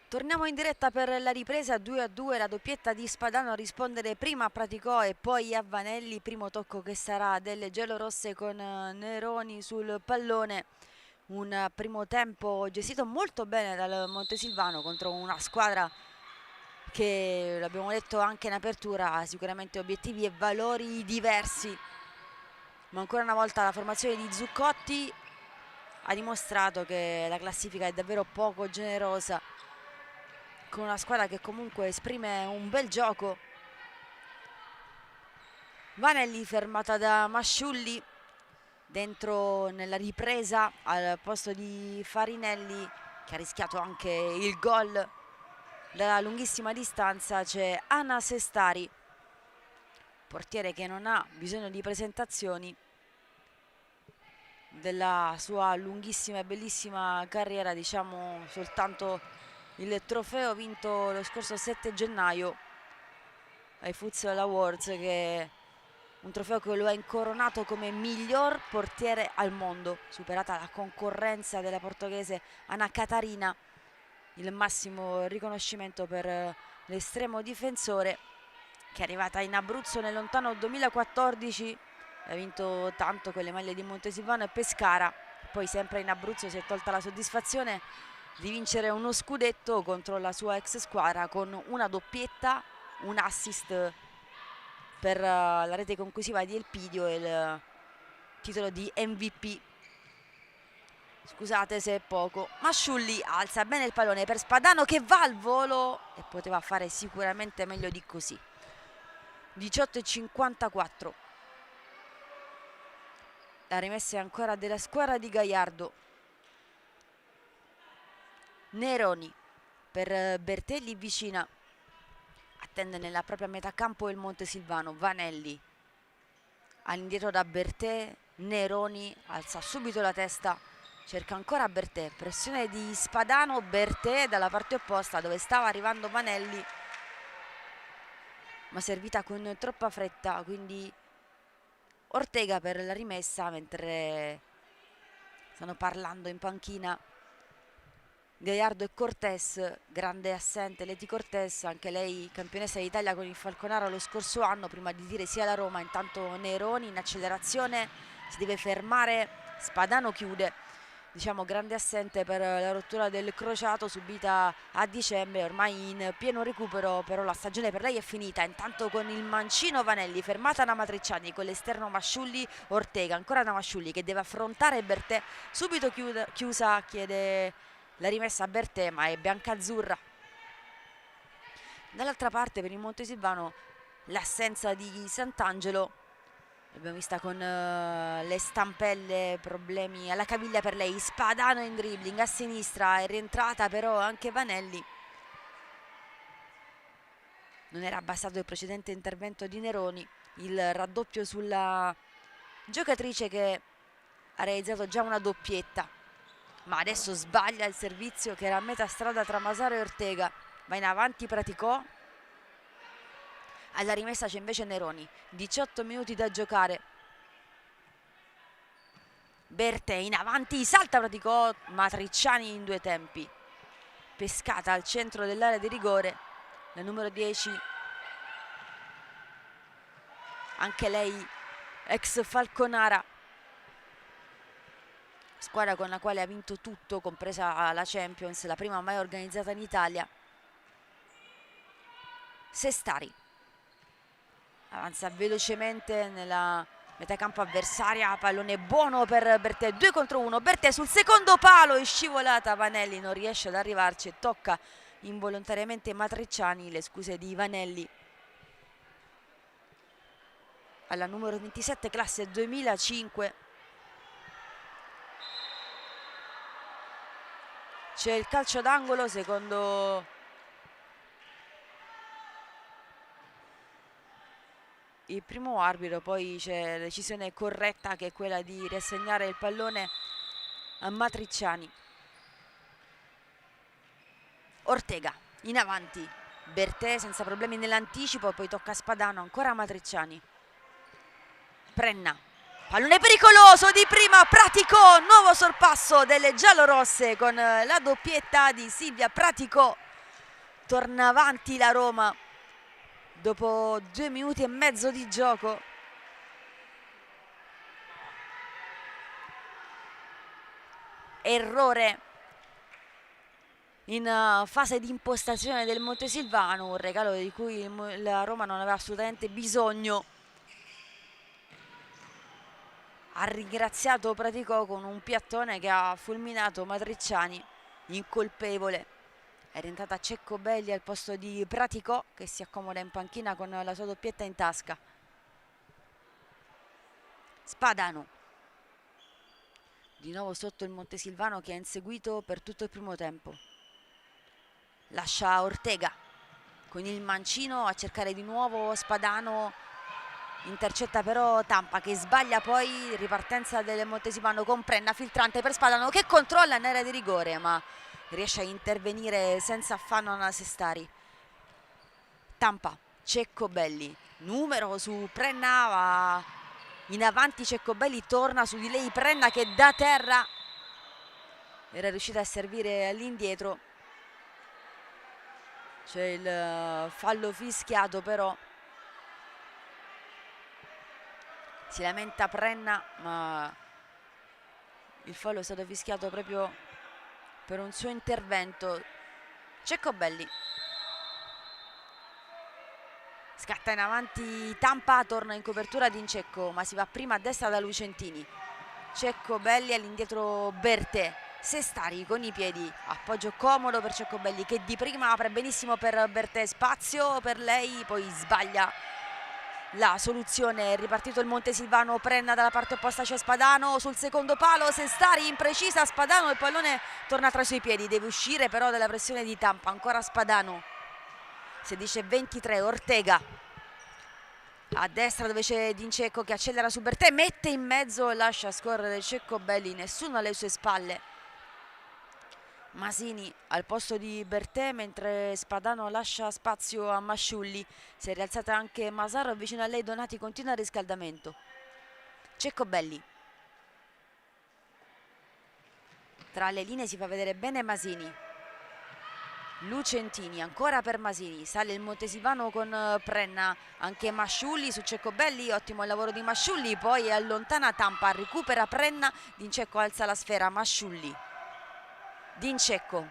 Torniamo in diretta per la ripresa 2-2, la doppietta di Spadano a rispondere prima a Praticò e poi a Vanelli. Primo tocco che sarà delle giallorosse con Neroni sul pallone. Un primo tempo gestito molto bene dal Montesilvano contro una squadra che, l'abbiamo detto anche in apertura, ha sicuramente obiettivi e valori diversi. Ma ancora una volta la formazione di Zuccotti ha dimostrato che la classifica è davvero poco generosa, con una squadra che comunque esprime un bel gioco. Vanelli fermata da Masciulli, dentro nella ripresa al posto di Farinelli, che ha rischiato anche il gol dalla lunghissima distanza. C'è Anna Sestari, portiere che non ha bisogno di presentazioni della sua lunghissima e bellissima carriera, diciamo soltanto il trofeo vinto lo scorso 7 gennaio ai Futsal Awards, che è un trofeo che lo ha incoronato come miglior portiere al mondo, superata la concorrenza della portoghese Ana Catarina. Il massimo riconoscimento per l'estremo difensore, che è arrivata in Abruzzo nel lontano 2014, ha vinto tanto con le maglie di Montesilvano e Pescara, poi sempre in Abruzzo si è tolta la soddisfazione di vincere uno scudetto contro la sua ex squadra con una doppietta, un assist per la rete conclusiva di Elpidio e il titolo di MVP. Scusate se è poco. Masciulli alza bene il pallone per Spadano, che va al volo e poteva fare sicuramente meglio di così. 18:54. La rimessa è ancora della squadra di Gaiardo. Neroni per Bertelli vicina, attende nella propria metà campo il Montesilvano. Vanelli all'indietro da Bertè, Neroni alza subito la testa, cerca ancora Bertè, pressione di Spadano, Bertè dalla parte opposta dove stava arrivando Vanelli, ma servita con troppa fretta, quindi Ortega per la rimessa, mentre stanno parlando in panchina Gaiardo e Cortés. Grande assente Leti Cortés, anche lei campionessa d'Italia con il Falconara lo scorso anno, prima di dire sì alla Roma. Intanto Neroni in accelerazione, si deve fermare, Spadano chiude, diciamo grande assente per la rottura del crociato subita a dicembre, ormai in pieno recupero, però la stagione per lei è finita. Intanto con il mancino Vanelli, fermata da Matricciani, con l'esterno Masciulli, Ortega, ancora da Masciulli che deve affrontare Bertè, subito chiusa, chiede la rimessa a Bertè, ma è biancazzurra. Dall'altra parte per il Montesilvano l'assenza di Sant'Angelo, l'abbiamo vista con le stampelle, problemi alla caviglia per lei. Spadano in dribbling a sinistra, è rientrata però anche Vanelli. Non era bastato il precedente intervento di Neroni, il raddoppio sulla giocatrice che ha realizzato già una doppietta. Ma adesso sbaglia il servizio che era a metà strada tra Masaro e Ortega. Va in avanti Praticò. Alla rimessa c'è invece Neroni. 18 minuti da giocare. Bertè in avanti, salta Praticò. Matricciani in due tempi. Pescata al centro dell'area di rigore. La numero 10. Anche lei ex Falconara, squadra con la quale ha vinto tutto, compresa la Champions, la prima mai organizzata in Italia. Sestari avanza velocemente nella metà campo avversaria, pallone buono per Bertè, 2 contro 1, Bertè sul secondo palo, è scivolata Vanelli, non riesce ad arrivarci e tocca involontariamente Matricciani. Le scuse di Vanelli alla numero 27, classe 2005. C'è il calcio d'angolo secondo il primo arbitro, poi c'è la decisione corretta che è quella di riassegnare il pallone a Matricciani. Ortega in avanti, Bertè senza problemi nell'anticipo, poi tocca a Spadano, ancora a Matricciani. Prenna, pallone pericoloso di prima, Praticò, nuovo sorpasso delle giallorosse con la doppietta di Silvia Praticò. torna avanti la Roma dopo 2 minuti e mezzo di gioco. Errore in fase di impostazione del Montesilvano, un regalo di cui la Roma non aveva assolutamente bisogno. Ha ringraziato Praticò con un piattone che ha fulminato Matricciani, incolpevole. È rientrata Ceccobelli al posto di Praticò, che si accomoda in panchina con la sua doppietta in tasca. Spadano di nuovo sotto il Montesilvano, che ha inseguito per tutto il primo tempo. Lascia Ortega con il mancino a cercare di nuovo Spadano, intercetta però Tampa, che sbaglia poi. Ripartenza del Montesilvano con Prenna filtrante per Spadano, che controlla in area di rigore ma riesce a intervenire senza affanno a Sestari. Tampa, Ceccobelli, numero su Prenna, va in avanti Ceccobelli, torna su di lei Prenna, che da terra era riuscita a servire all'indietro. C'è il fallo fischiato, però si lamenta Prenna, ma il fallo è stato fischiato proprio per un suo intervento. Ceccobelli scatta in avanti Tampa, torna in copertura di Incecco, ma si va prima a destra da Lucentini. Ceccobelli, all'indietro Bertè. Sestari con i piedi, appoggio comodo per Ceccobelli, che di prima apre benissimo per Bertè, spazio per lei, poi sbaglia la soluzione. È ripartito il Montesilvano, Prenna dalla parte opposta, c'è Spadano sul secondo palo, Sestari imprecisa, Spadano, il pallone torna tra i suoi piedi, deve uscire però dalla pressione di Tampa. Ancora Spadano, si dice 23, Ortega a destra dove c'è D'Incecco che accelera su Bertè, mette in mezzo e lascia scorrere Ceccobelli, nessuno alle sue spalle. Masini al posto di Bertè, mentre Spadano lascia spazio a Masciulli. Si è rialzata anche Masaro, vicino a lei Donati continua il riscaldamento. Ceccobelli, tra le linee si fa vedere bene Masini. Lucentini ancora per Masini, sale il Montesilvano con Prenna, anche Masciulli su Ceccobelli, ottimo il lavoro di Masciulli, poi allontana Tampa, recupera Prenna, D'Incecco alza la sfera, Masciulli, D'Incecco,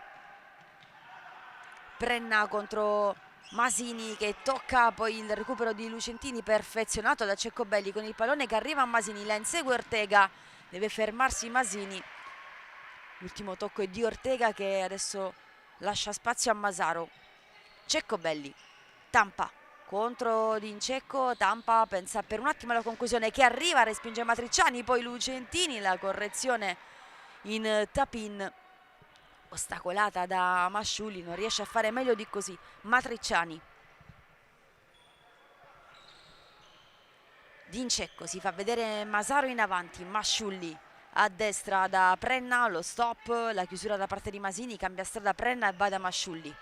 Prenna contro Masini che tocca, poi il recupero di Lucentini perfezionato da Ceccobelli con il pallone che arriva a Masini, la insegue Ortega, deve fermarsi Masini, l'ultimo tocco è di Ortega che adesso lascia spazio a Masaro. Ceccobelli, Tampa contro D'Incecco, Tampa pensa per un attimo alla conclusione che arriva, respinge Matricciani, poi Lucentini, la correzione in tap-in ostacolata da Masciulli, non riesce a fare meglio di così. Matricciani, D'Incecco, si fa vedere Masaro in avanti, Masciulli a destra da Prenna, lo stop, la chiusura da parte di Masini, cambia strada Prenna e va da Masciulli.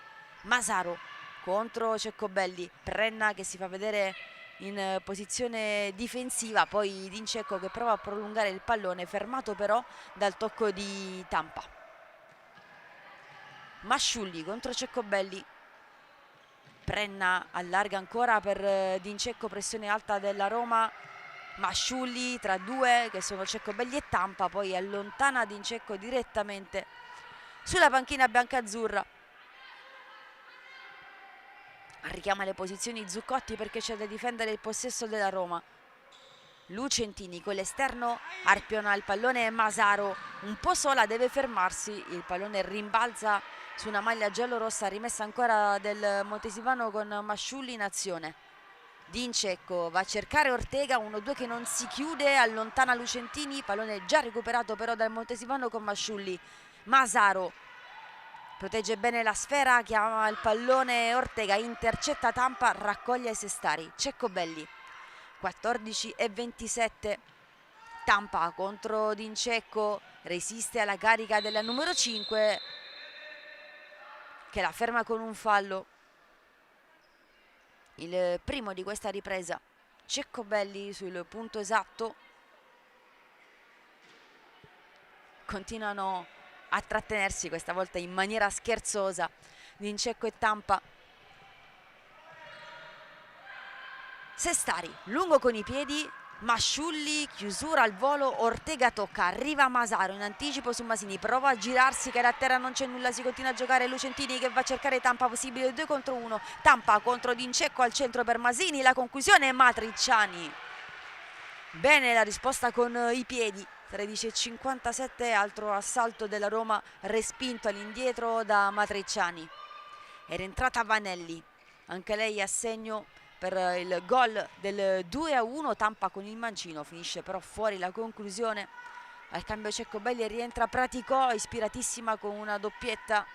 Masaro contro Ceccobelli, Prenna che si fa vedere in posizione difensiva, poi D'Incecco che prova a prolungare il pallone, fermato però dal tocco di Tampa. Masciulli contro Ceccobelli, Prenna allarga ancora per D'Incecco, pressione alta della Roma. Masciulli tra due che sono Ceccobelli e Tampa, poi allontana D'Incecco direttamente sulla panchina biancazzurra. Richiama le posizioni Zuccotti perché c'è da difendere il possesso della Roma. Lucentini con l'esterno arpiona il pallone, Masaro un po' sola, deve fermarsi, il pallone rimbalza su una maglia giallorossa rimessa ancora del Montesilvano con Masciulli in azione. D'Incecco va a cercare Ortega, 1-2 che non si chiude, allontana Lucentini, pallone già recuperato però dal Montesilvano con Masciulli. Masaro protegge bene la sfera, chiama il pallone Ortega, intercetta Tampa, raccoglie Sestari. Ceccobelli, 14-27, Tampa contro D'Incecco, resiste alla carica della numero 5 che la ferma con un fallo. Il primo di questa ripresa. Ceccobelli sul punto esatto, continuano a trattenersi questa volta in maniera scherzosa Dincecco e Tampa. Sestari lungo con i piedi, Masciulli, chiusura al volo, Ortega tocca, arriva Masaro in anticipo su Masini, prova a girarsi, che da terra non c'è nulla, si continua a giocare. Lucentini che va a cercare Tampa, possibile 2 contro 1, Tampa contro Dincecco al centro per Masini, la conclusione è Matricciani. Bene la risposta con i piedi. 13:57, altro assalto della Roma respinto all'indietro da Matricciani. Era entrata Vanelli, anche lei a segno per il gol del 2-1. Tampa con il mancino, finisce però fuori la conclusione. Al cambio Ceccobelli e rientra Praticò, ispiratissima con una doppietta.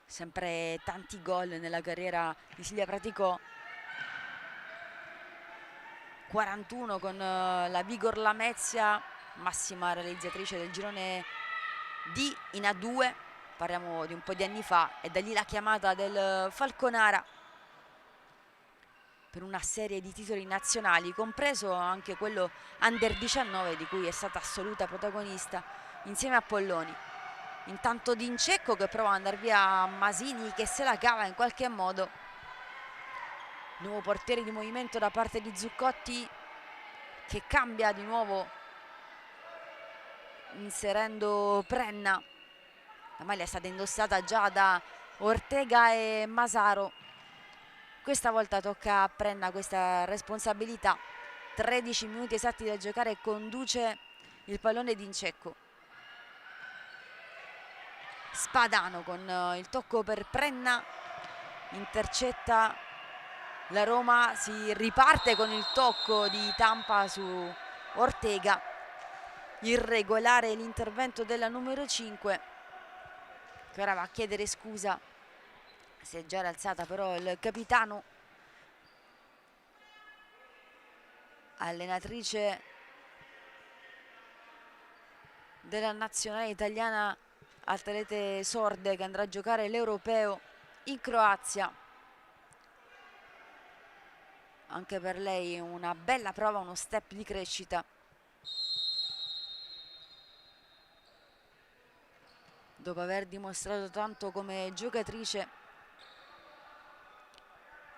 Sempre tanti gol nella carriera di Silvia Praticò. 41 con la Vigor Lamezia, massima realizzatrice del girone D in A2. Parliamo di un po' di anni fa, e da lì la chiamata del Falconara per una serie di titoli nazionali, compreso anche quello Under 19 di cui è stata assoluta protagonista insieme a Polloni. Intanto Dincecco che prova ad andare via Masini, che se la cava in qualche modo. Nuovo portiere di movimento da parte di Zuccotti, che cambia di nuovo inserendo Prenna. La maglia è stata indossata già da Ortega e Masaro. Questa volta tocca a Prenna questa responsabilità. 13 minuti esatti da giocare, conduce il pallone Dincecco. Spadano con il tocco per Prenna, intercetta la Roma, si riparte con il tocco di Tampa su Ortega. Irregolare l'intervento della numero 5, che ora va a chiedere scusa. Si è già rialzata però il capitano, allenatrice della nazionale italiana atlete sorde, che andrà a giocare l'Europeo in Croazia. Anche per lei una bella prova, uno step di crescita. Dopo aver dimostrato tanto come giocatrice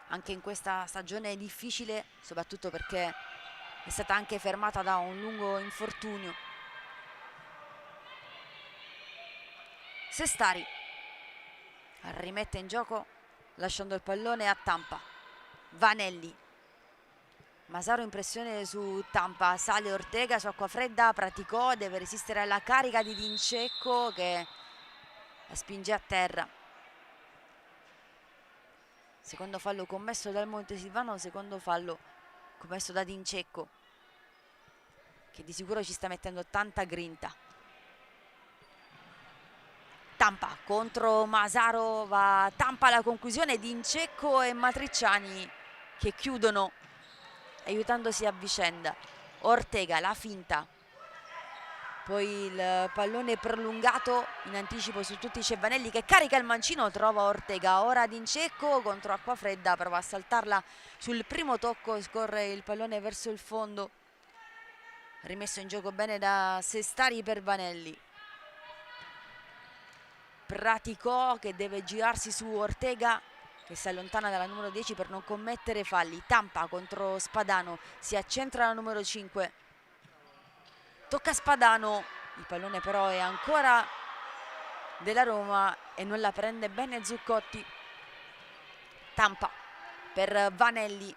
anche in questa stagione difficile, soprattutto perché è stata anche fermata da un lungo infortunio. Sestari rimette in gioco lasciando il pallone a Tampa. Vanelli, Masaro in pressione su Tampa, sale Ortega su Acquafredda, Praticò deve resistere alla carica di Dincecco che la spinge a terra. Secondo fallo commesso dal Montesilvano, secondo fallo commesso da Dincecco, che di sicuro ci sta mettendo tanta grinta. Tampa contro Masaro, va Tampa alla conclusione, Dincecco e Matricciani che chiudono aiutandosi a vicenda. Ortega la finta, poi il pallone prolungato in anticipo su tutti i Cevanelli, che carica il mancino, trova Ortega. Ora Dincecco contro Acquafredda, prova a saltarla sul primo tocco, scorre il pallone verso il fondo, rimesso in gioco bene da Sestari per Vanelli. Praticò che deve girarsi su Ortega, che si allontana dalla numero 10 per non commettere falli. Tampa contro Spadano, si accentra la numero 5, tocca a Spadano, il pallone però è ancora della Roma e non la prende bene Zuccotti. Tampa per Vanelli,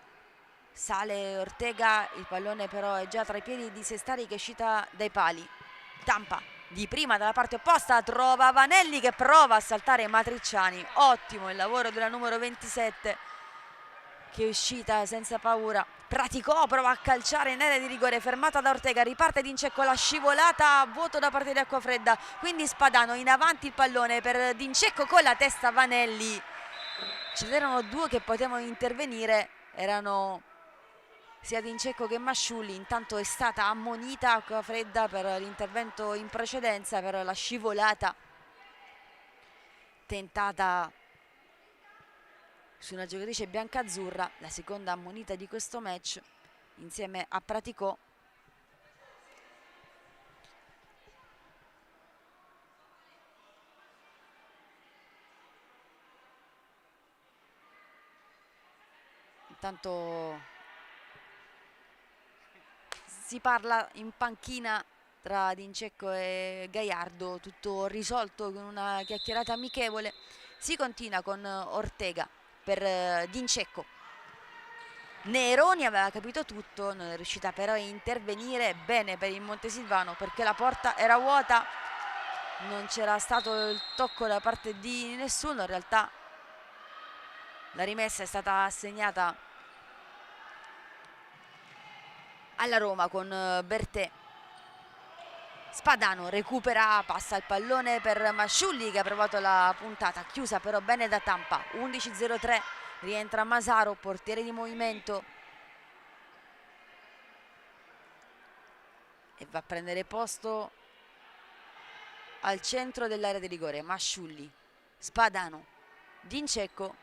sale Ortega, il pallone però è già tra i piedi di Sestari che è uscita dai pali. Tampa di prima dalla parte opposta, trova Vanelli che prova a saltare Matricciani. Ottimo il lavoro della numero 27 che è uscita senza paura. Praticò, prova a calciare in area di rigore, fermata da Ortega, riparte Dincecco, la scivolata a vuoto da parte di Acquafredda, quindi Spadano in avanti, il pallone per Dincecco con la testa Vanelli. Ce n'erano due che potevano intervenire, erano sia Dincecco che Masciulli. Intanto è stata ammonita Acquafredda per l'intervento in precedenza, per la scivolata tentata su una giocatrice biancazzurra, la seconda ammonita di questo match insieme a Praticò. intanto si parla in panchina tra Dincecco e Gaiardo, tutto risolto con una chiacchierata amichevole. Si continua con Ortega per Dincecco. Neroni aveva capito tutto, non è riuscita però a intervenire bene per il Montesilvano perché la porta era vuota, non c'era stato il tocco da parte di nessuno. In realtà la rimessa è stata assegnata alla Roma con Bertè. Spadano recupera, passa il pallone per Masciulli che ha provato la puntata, chiusa però bene da Tampa. 11-0-3, rientra Masaro, portiere di movimento, e va a prendere posto al centro dell'area di rigore. Masciulli, Spadano, Dincecco,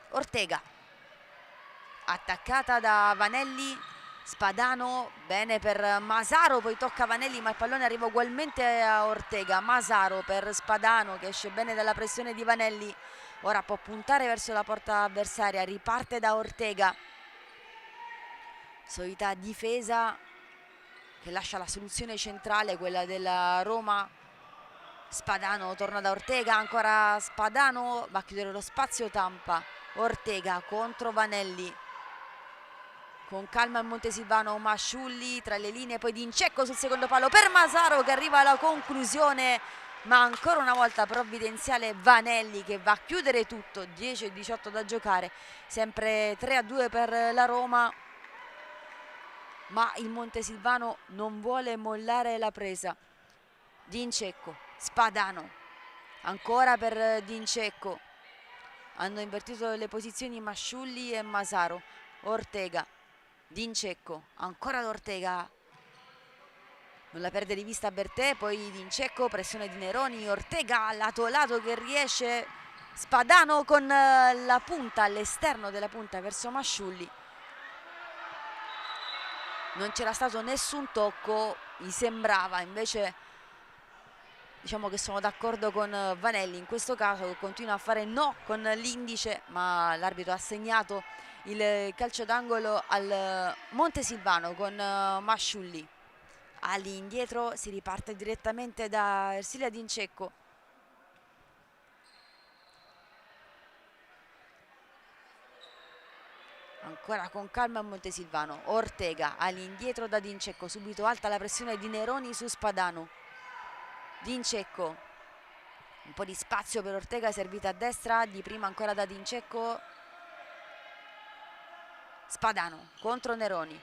Ortega, attaccata da Vanelli. Spadano, bene per Masaro, poi tocca Vanelli ma il pallone arriva ugualmente a Ortega. Masaro per Spadano che esce bene dalla pressione di Vanelli, ora può puntare verso la porta avversaria, riparte da Ortega. Solita difesa che lascia la soluzione centrale, quella della Roma. Spadano torna da Ortega, ancora Spadano, va a chiudere lo spazio Tampa. Ortega contro Vanelli, con calma il Montesilvano. Masciulli tra le linee, poi Dincecco sul secondo palo per Masaro che arriva alla conclusione, ma ancora una volta provvidenziale Vanelli che va a chiudere tutto. 10-18 da giocare, sempre 3-2 per la Roma, ma il Montesilvano non vuole mollare la presa. Dincecco, Spadano, ancora per Dincecco, hanno invertito le posizioni Masciulli e Masaro. Ortega, Dincecco, ancora Ortega, non la perde di vista Bertè, poi Dincecco, pressione di Neroni, Ortega lato lato che riesce, Spadano con la punta, all'esterno della punta verso Masciulli. Non c'era stato nessun tocco, gli sembrava, invece diciamo che sono d'accordo con Vanelli in questo caso, che continua a fare no con l'indice, ma l'arbitro ha assegnato il calcio d'angolo al Montesilvano con Masciulli. All'indietro si riparte direttamente da Ersilia Dincecco. Ancora con calma il Montesilvano. Ortega all'indietro da Dincecco, subito alta la pressione di Neroni su Spadano. Dincecco, un po' di spazio per Ortega, servita a destra, di prima ancora da Dincecco. Spadano contro Neroni,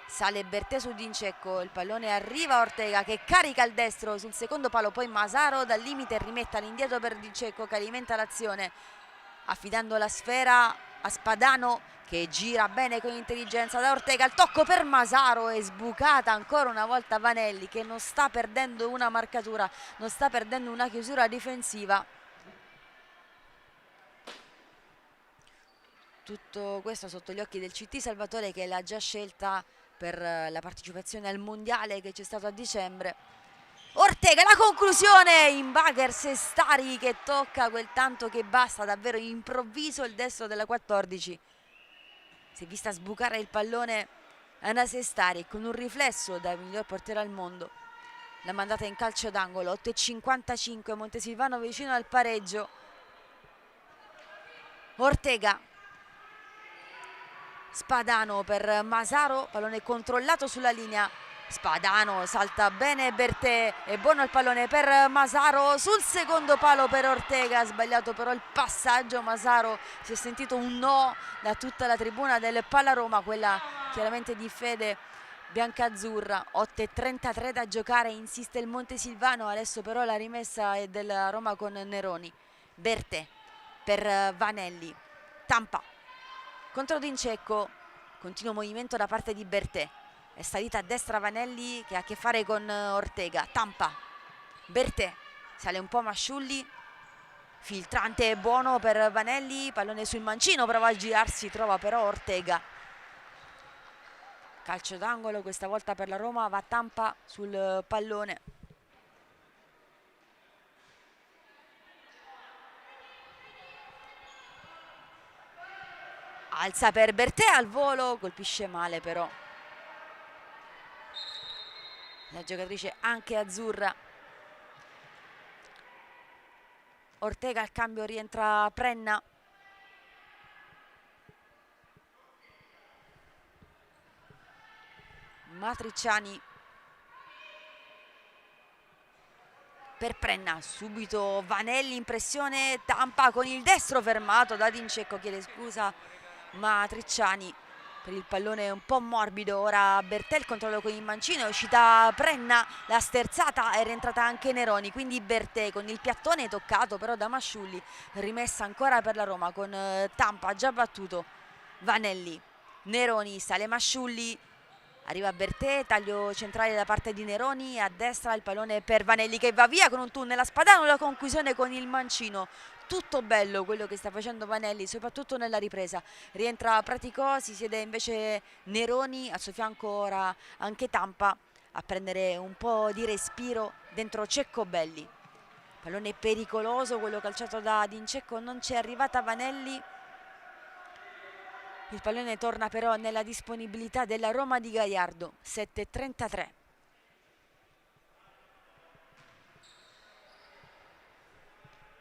sale Bertè su Dincecco, il pallone arriva a Ortega che carica il destro sul secondo palo, poi Masaro dal limite rimette all'indietro per Dincecco che alimenta l'azione affidando la sfera a Spadano che gira bene con intelligenza da Ortega. Il tocco per Masaro e sbucata ancora una volta Vanelli che non sta perdendo una marcatura, non sta perdendo una chiusura difensiva. Tutto questo sotto gli occhi del CT Salvatore che l'ha già scelta per la partecipazione al mondiale che c'è stato a dicembre. Ortega, la conclusione in bagher Sestari che tocca quel tanto che basta, davvero improvviso il destro della 14. Si è vista sbucare il pallone Ana Sestari con un riflesso da miglior portiere al mondo. L'ha mandata in calcio d'angolo. 8:55, Montesilvano vicino al pareggio. Ortega, Spadano per Masaro, pallone controllato sulla linea. Spadano salta bene Bertè, è buono il pallone per Masaro sul secondo palo per Ortega, ha sbagliato però il passaggio. Masaro, si è sentito un no da tutta la tribuna del Pallaroma, quella chiaramente di fede biancazzurra. 8:33 da giocare, insiste il Montesilvano, adesso però la rimessa è della Roma con Neroni. Bertè per Vanelli, Tampa contro Dincecco, continuo movimento da parte di Bertè. È salita a destra Vanelli che ha a che fare con Ortega. Tampa, Bertè, sale un po' Masciulli, filtrante buono per Vanelli, pallone sul mancino, prova a girarsi, trova però Ortega. Calcio d'angolo, questa volta per la Roma, va Tampa sul pallone. alza per Bertè al volo, colpisce male però la giocatrice anche azzurra. Ortega al cambio, rientra Prenna. Matriciani per Prenna, subito Vanelli in pressione, Tampa con il destro fermato da Dincecco, chiede scusa Matriciani per il pallone un po' morbido. Ora Bertè, il controllo con il mancino, è uscita Prenna, la sterzata, è rientrata anche Neroni, quindi Bertè con il piattone toccato però da Masciulli, rimessa ancora per la Roma con Tampa già battuto. Vanelli, Neroni, sale Masciulli, arriva Bertè, taglio centrale da parte di Neroni, a destra il pallone per Vanelli che va via con un tunnel a Spadano, la conclusione con il mancino. Tutto bello quello che sta facendo Vanelli, soprattutto nella ripresa. Rientra Praticò, si siede invece Neroni, al suo fianco ora anche Tampa a prendere un po' di respiro dentro Ceccobelli. Pallone pericoloso, quello calciato da Dincecco, non c'è arrivata Vanelli. Il pallone torna però nella disponibilità della Roma di Gaiardo. 7:33.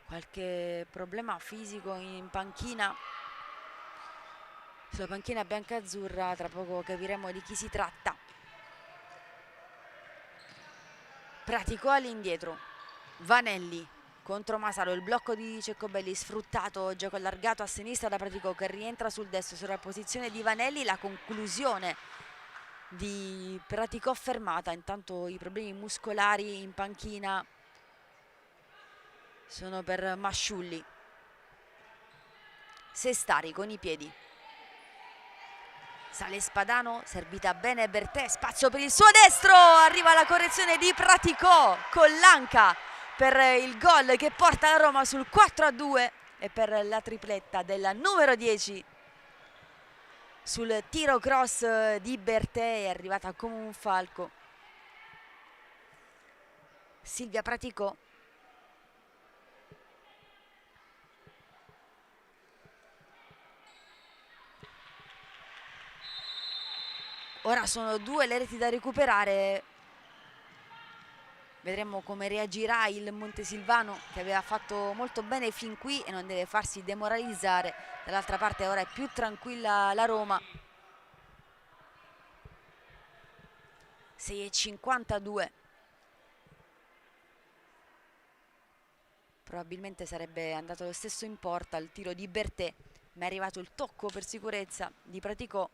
Qualche problema fisico in panchina, sulla panchina bianca-azzurra, tra poco capiremo di chi si tratta. Praticò all'indietro, Vanelli contro Masaro, il blocco di Ceccobelli sfruttato, gioco allargato a sinistra da Praticò che rientra sul destro, sulla posizione di Vanelli, la conclusione di Praticò fermata. Intanto i problemi muscolari in panchina sono per Masciulli. Sestari con i piedi, sale Spadano, servita bene Bertè, spazio per il suo destro, arriva la correzione di Praticò con l'anca per il gol che porta la Roma sul 4-2 e per la tripletta della numero 10 sul tiro cross di Bertè. È arrivata come un falco Silvia Praticò. Ora sono due le reti da recuperare. Vedremo come reagirà il Montesilvano, che aveva fatto molto bene fin qui e non deve farsi demoralizzare. Dall'altra parte ora è più tranquilla la Roma. 6:52. Probabilmente sarebbe andato lo stesso in porta il tiro di Bertè, ma è arrivato il tocco per sicurezza di Praticò.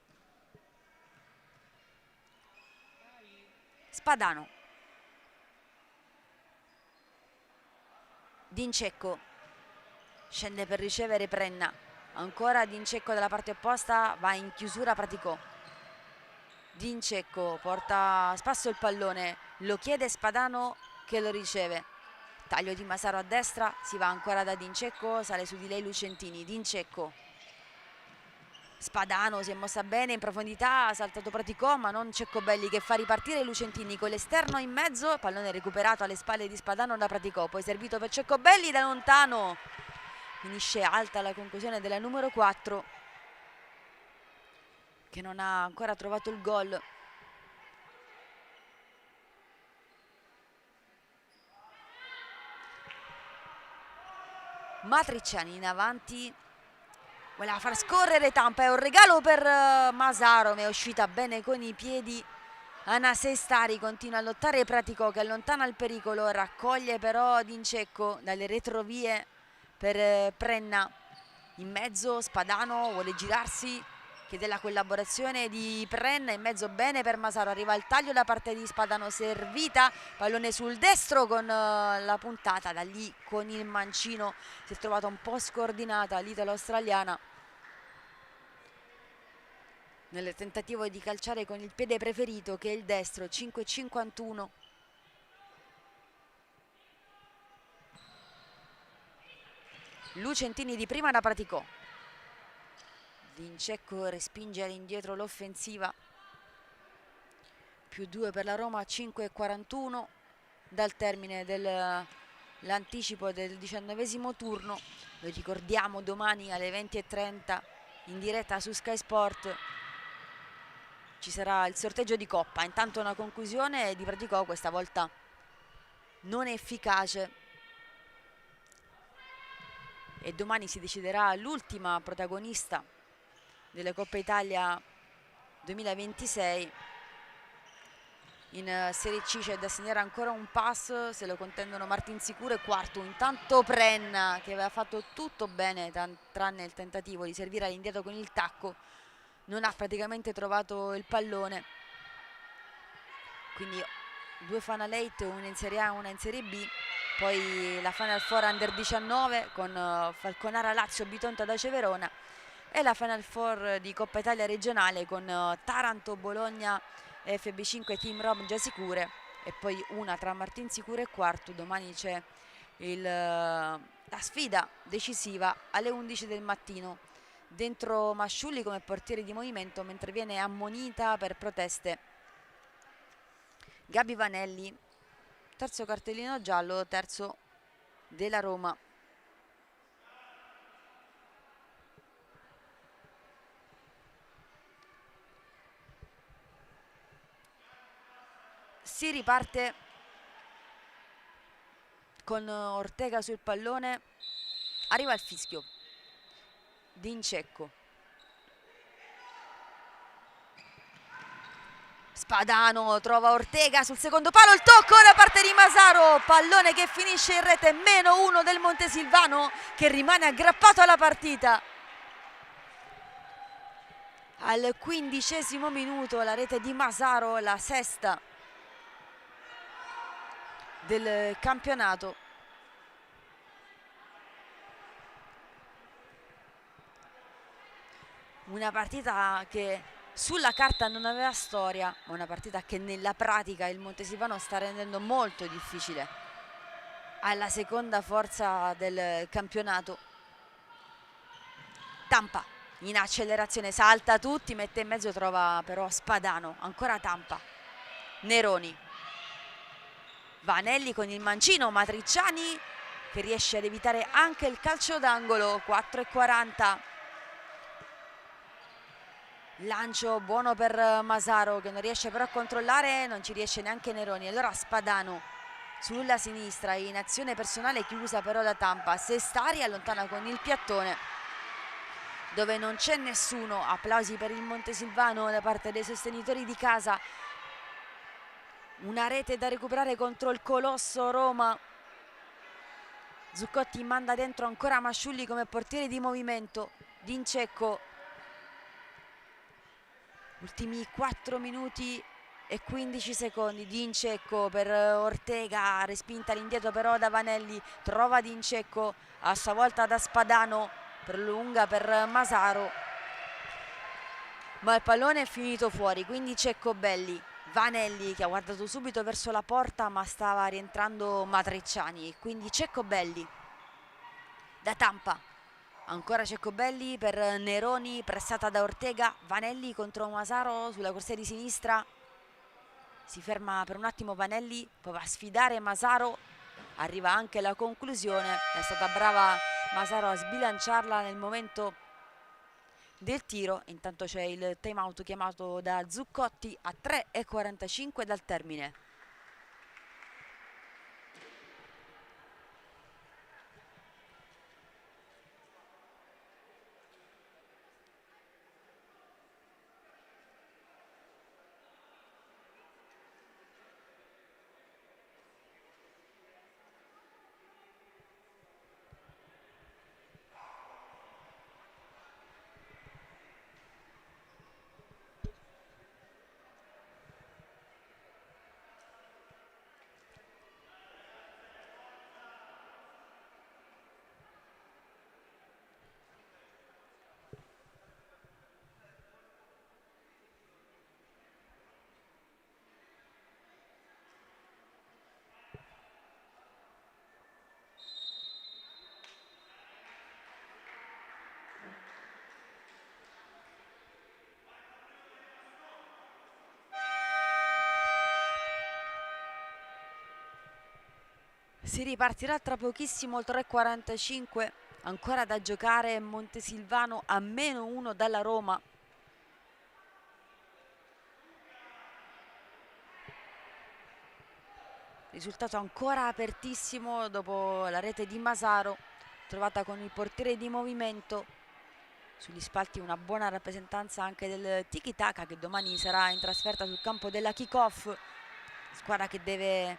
Spadano, Dincecco scende per ricevere Prenna, ancora Dincecco dalla parte opposta, va in chiusura Praticò. Dincecco porta a spasso il pallone, lo chiede Spadano che lo riceve, taglio di Masaro a destra, si va ancora da Dincecco, sale su di lei Lucentini. Dincecco, Spadano si è mossa bene in profondità, ha saltato Praticò ma non Ceccobelli che fa ripartire Lucentini con l'esterno in mezzo, pallone recuperato alle spalle di Spadano da Praticò, poi servito per Ceccobelli da lontano, finisce alta la conclusione della numero 4 che non ha ancora trovato il gol. Matriciani in avanti, voleva far scorrere Tampa, è un regalo per Masaro, ma è uscita bene con i piedi. Ana Sestari continua a lottare Praticò che allontana il pericolo, raccoglie però Dincecco dalle retrovie per Prenna. In mezzo Spadano vuole girarsi, chiede la collaborazione di Prenna, in mezzo bene per Masaro, arriva il taglio da parte di Spadano, servita, pallone sul destro con la puntata, da lì con il mancino si è trovata un po' scordinata l'italo-australiana nel tentativo di calciare con il piede preferito che è il destro. 5:51. Lucentini di prima da Praticò, Dincecco respinge all'indietro l'offensiva, +2 per la Roma. 5:41 dal termine dell'anticipo del 19° turno. Lo ricordiamo, domani alle 20:30 in diretta su Sky Sport ci sarà il sorteggio di coppa. Intanto una conclusione di Praticò, questa volta non efficace, e domani si deciderà l'ultima protagonista della Coppa Italia 2026. In Serie C c'è da segnare ancora un pass, se lo contendono Martin Sicuro e quarto. Intanto Prenna, che aveva fatto tutto bene tranne il tentativo di servire all'indietro con il tacco, non ha praticamente trovato il pallone. Quindi 2 Final 8, una in Serie A e una in Serie B. Poi la Final Four Under 19 con Falconara Lazio, Bitonto da Ceverona, e la Final Four di Coppa Italia regionale con Taranto, Bologna, FB5 Team Rom Giasicure, e poi una tra Martin Sicuro e quarto. Domani c'è la sfida decisiva alle 11 del mattino. Dentro Masciulli come portiere di movimento, mentre viene ammonita per proteste Gabi Vanelli. Terzo cartellino giallo, terzo della Roma. Si riparte con Ortega sul pallone, arriva il fischio. Dincecco, Spadano trova Ortega sul secondo palo, il tocco da parte di Masaro, pallone che finisce in rete. -1 del Montesilvano, che rimane aggrappato alla partita. Al 15° minuto la rete di Masaro, la sesta del campionato. Una partita che sulla carta non aveva storia, ma una partita che nella pratica il Montesilvano sta rendendo molto difficile alla seconda forza del campionato. Tampa in accelerazione, salta tutti, mette in mezzo, trova però Spadano, ancora Tampa, Neroni, Vanelli con il mancino, Matricciani che riesce ad evitare anche il calcio d'angolo. 4:40. Lancio buono per Masaro, che non riesce però a controllare, non ci riesce neanche Neroni. Allora Spadano sulla sinistra in azione personale chiusa però da Tampa. Sestari allontana con il piattone dove non c'è nessuno. Applausi per il Montesilvano da parte dei sostenitori di casa. Una rete da recuperare contro il colosso Roma. Zuccotti manda dentro ancora Masciulli come portiere di movimento. Dincecco, ultimi 4 minuti e 15 secondi. Dincecco per Ortega, respinta all'indietro però da Vanelli, trova Dincecco a sua volta da Spadano, prolunga per Masaro, ma il pallone è finito fuori. Quindi Ceccobelli, Vanelli che ha guardato subito verso la porta ma stava rientrando Matricciani. Quindi Ceccobelli da Tampa, ancora Ceccobelli per Neroni, pressata da Ortega. Vanelli contro Masaro sulla corsia di sinistra, si ferma per un attimo Vanelli, poi va a sfidare Masaro, arriva anche la conclusione. È stata brava Masaro a sbilanciarla nel momento del tiro. Intanto c'è il time out chiamato da Zuccotti a 3:45 dal termine. Si ripartirà tra pochissimo, 3:45 Ancora da giocare Montesilvano a -1 dalla Roma. Risultato ancora apertissimo dopo la rete di Masaro, trovata con il portiere di movimento. Sugli spalti una buona rappresentanza anche del tiki-taka, che domani sarà in trasferta sul campo della kick-off. Squadra che deve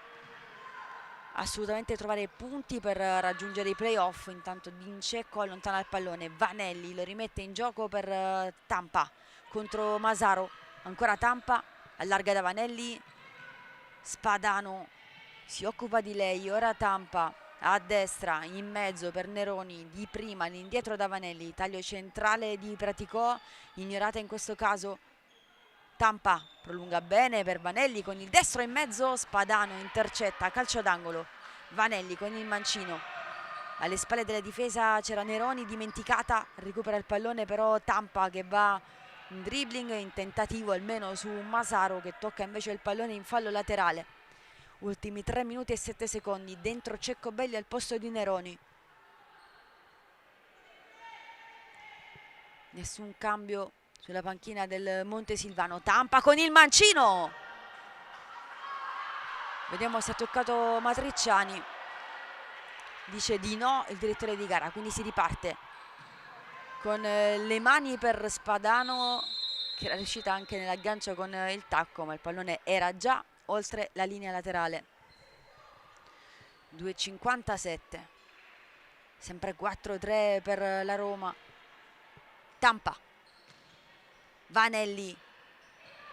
assolutamente trovare punti per raggiungere i playoff. Intanto Dincecco allontana il pallone, Vanelli lo rimette in gioco per Tampa contro Masaro. Ancora Tampa, allarga da Vanelli, Spadano si occupa di lei, ora Tampa a destra, in mezzo per Neroni, di prima, all'indietro da Vanelli, taglio centrale di Praticò, ignorata in questo caso. Tampa prolunga bene per Vanelli con il destro in mezzo, Spadano intercetta, calcio d'angolo. Vanelli con il mancino, alle spalle della difesa c'era Neroni, dimenticata, recupera il pallone però Tampa che va in dribbling, in tentativo almeno su Masaro, che tocca invece il pallone in fallo laterale. Ultimi 3 minuti e 7 secondi, dentro Ceccobelli al posto di Neroni. Nessun cambio sulla panchina del Montesilvano. Tampa con il mancino. Vediamo se ha toccato Matricciani. Dice di no il direttore di gara, quindi si riparte con le mani per Spadano, che era riuscita anche nell'aggancio con il tacco, ma il pallone era già oltre la linea laterale. 2,57, sempre 4-3 per la Roma. Tampa, Vanelli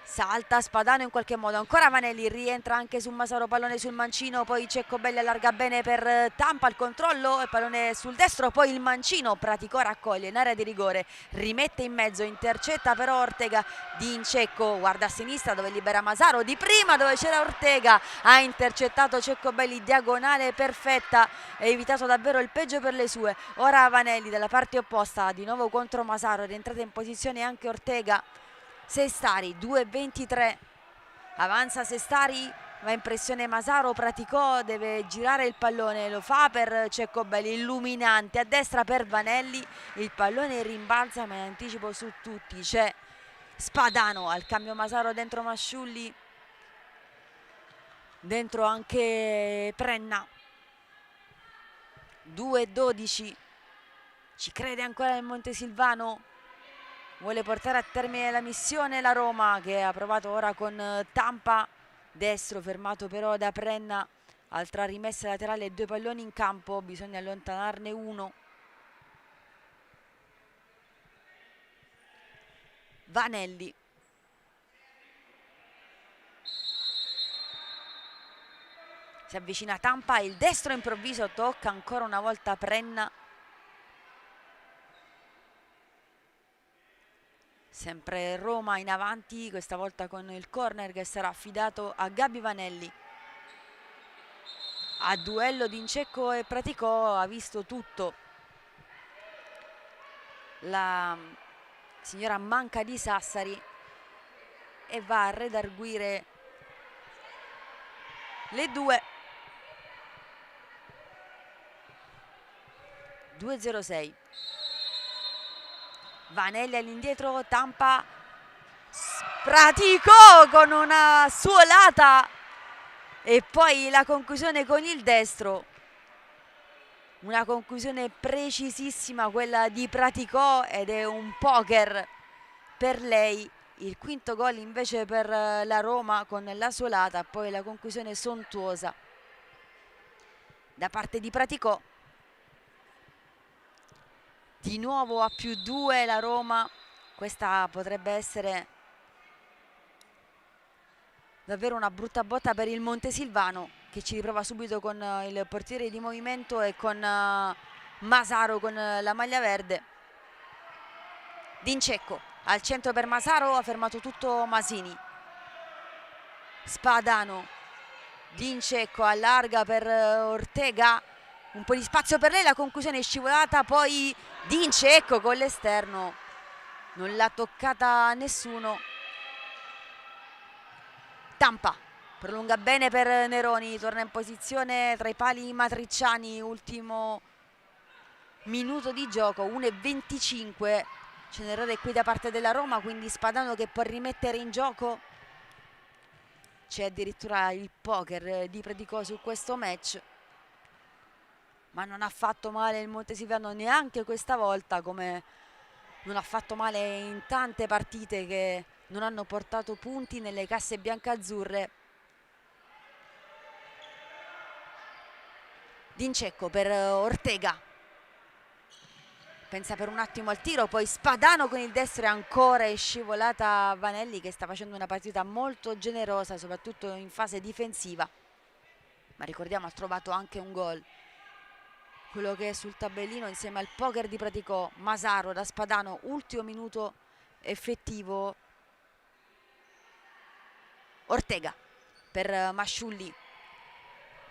salta, Spadano in qualche modo, ancora Vanelli, rientra anche su Masaro, pallone sul mancino, poi Ceccobelli allarga bene per Tampa, il controllo, il pallone sul destro, poi il mancino, Praticò raccoglie in area di rigore, rimette in mezzo, intercetta però Ortega. Dincecco guarda a sinistra dove libera Masaro, di prima dove c'era Ortega, ha intercettato Ceccobelli, diagonale perfetta, è evitato davvero il peggio per le sue. Ora Vanelli dalla parte opposta, di nuovo contro Masaro, è rientrata in posizione anche Ortega. Sestari, 2,23, avanza Sestari, va in pressione Masaro, Praticò deve girare il pallone, lo fa per Ceccobelli, illuminante, a destra per Vanelli, il pallone rimbalza ma in anticipo su tutti, c'è Spadano, al cambio Masaro dentro Masciulli, dentro anche Prenna. 2,12, ci crede ancora il Montesilvano? Vuole portare a termine la missione la Roma, che ha provato ora con Tampa, destro fermato però da Prenna, altra rimessa laterale, 2 palloni in campo, bisogna allontanarne uno. Vanelli, si avvicina Tampa, il destro improvviso, tocca ancora una volta Prenna. Sempre Roma in avanti, questa volta con il corner che sarà affidato a Gabi Vanelli. A duello Dincecco e Praticò, ha visto tutto la signora Manca di Sassari e va a redarguire le due. 2,06. Vanelli all'indietro, Tampa, Praticò con una suolata e poi la conclusione con il destro, una conclusione precisissima quella di Praticò ed è un poker per lei. Il quinto gol invece per la Roma con la suolata, poi la conclusione sontuosa da parte di Praticò. Di nuovo a +2 la Roma, questa potrebbe essere davvero una brutta botta per il Montesilvano, che ci riprova subito con il portiere di movimento e con Masaro con la maglia verde. Dincecco al centro per Masaro, ha fermato tutto Masini. Spadano, Dincecco allarga per Ortega, un po' di spazio per lei, la conclusione è scivolata, poi Dincecco con l'esterno, non l'ha toccata nessuno. Tampa prolunga bene per Neroni, torna in posizione tra i pali Matricciani, ultimo minuto di gioco, 1:25. C'è un errore qui da parte della Roma, quindi Spadano che può rimettere in gioco. C'è addirittura il poker di Predicò su questo match, ma non ha fatto male il Montesilvano neanche questa volta, come non ha fatto male in tante partite che non hanno portato punti nelle casse biancazzurre. D'Incecco per Ortega, pensa per un attimo al tiro, poi Spadano con il destro e ancora è scivolata Vanelli, che sta facendo una partita molto generosa soprattutto in fase difensiva, ma ricordiamo ha trovato anche un gol. Quello che è sul tabellino insieme al poker di Praticò, Masaro da Spadano, ultimo minuto effettivo. Ortega per Masciulli,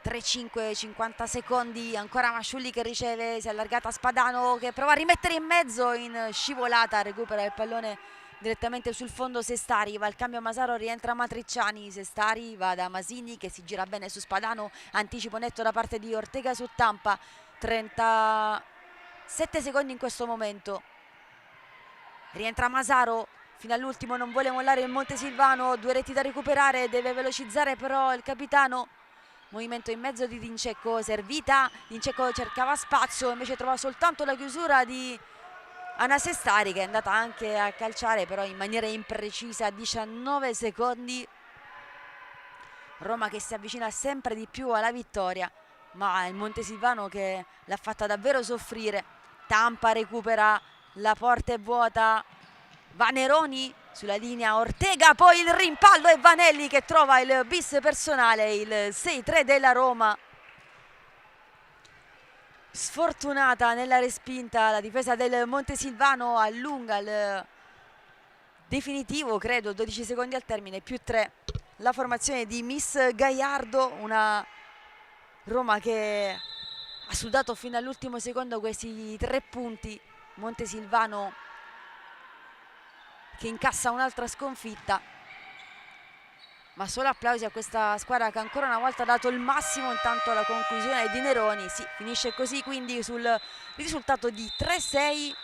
3-5, 50 secondi, ancora Masciulli che riceve, si è allargata Spadano che prova a rimettere in mezzo, in scivolata recupera il pallone direttamente sul fondo Sestari, va al cambio Masaro, rientra Matricciani, Sestari va da Masini che si gira bene su Spadano, anticipo netto da parte di Ortega su Tampa, 37 secondi in questo momento, rientra Masaro fino all'ultimo, non vuole mollare il Montesilvano, 2 reti da recuperare, deve velocizzare però il capitano. Movimento in mezzo di D'Incecco, servita, D'Incecco cercava spazio, invece trova soltanto la chiusura di Ana Sestari che è andata anche a calciare però in maniera imprecisa, 19 secondi. Roma che si avvicina sempre di più alla vittoria, ma il Montesilvano che l'ha fatta davvero soffrire. Tampa recupera, la porta è vuota, Vaneroni sulla linea, Ortega, poi il rimpallo e Vanelli che trova il bis personale, il 6-3 della Roma. Sfortunata nella respinta la difesa del Montesilvano, allunga il definitivo, credo 12 secondi al termine, più 3 la formazione di Miss Gaiardo, una Roma che ha sudato fino all'ultimo secondo questi 3 punti. Montesilvano che incassa un'altra sconfitta, ma solo applausi a questa squadra che ancora una volta ha dato il massimo. Intanto la conclusione di Neroni, sì, finisce così quindi sul risultato di 3-6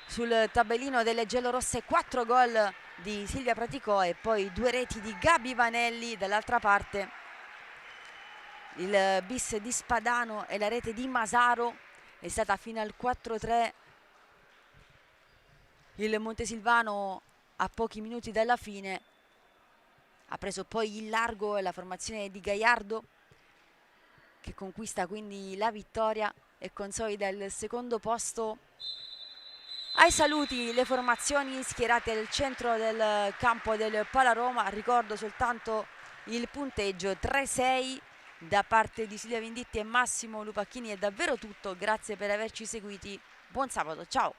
sul tabellino delle giallorosse, 4 gol di Silvia Praticò e poi 2 reti di Gabi Vanelli. Dall'altra parte il bis di Spadano e la rete di Masaro. È stata fino al 4-3 il Montesilvano. A pochi minuti dalla fine ha preso poi il largo la formazione di Gaiardo che conquista quindi la vittoria e consolida il secondo posto. Ai saluti le formazioni schierate al centro del campo del Palaroma. Ricordo soltanto il punteggio 3-6 da parte di Silvia Venditti e Massimo Lupacchini. È davvero tutto, grazie per averci seguiti, buon sabato, ciao!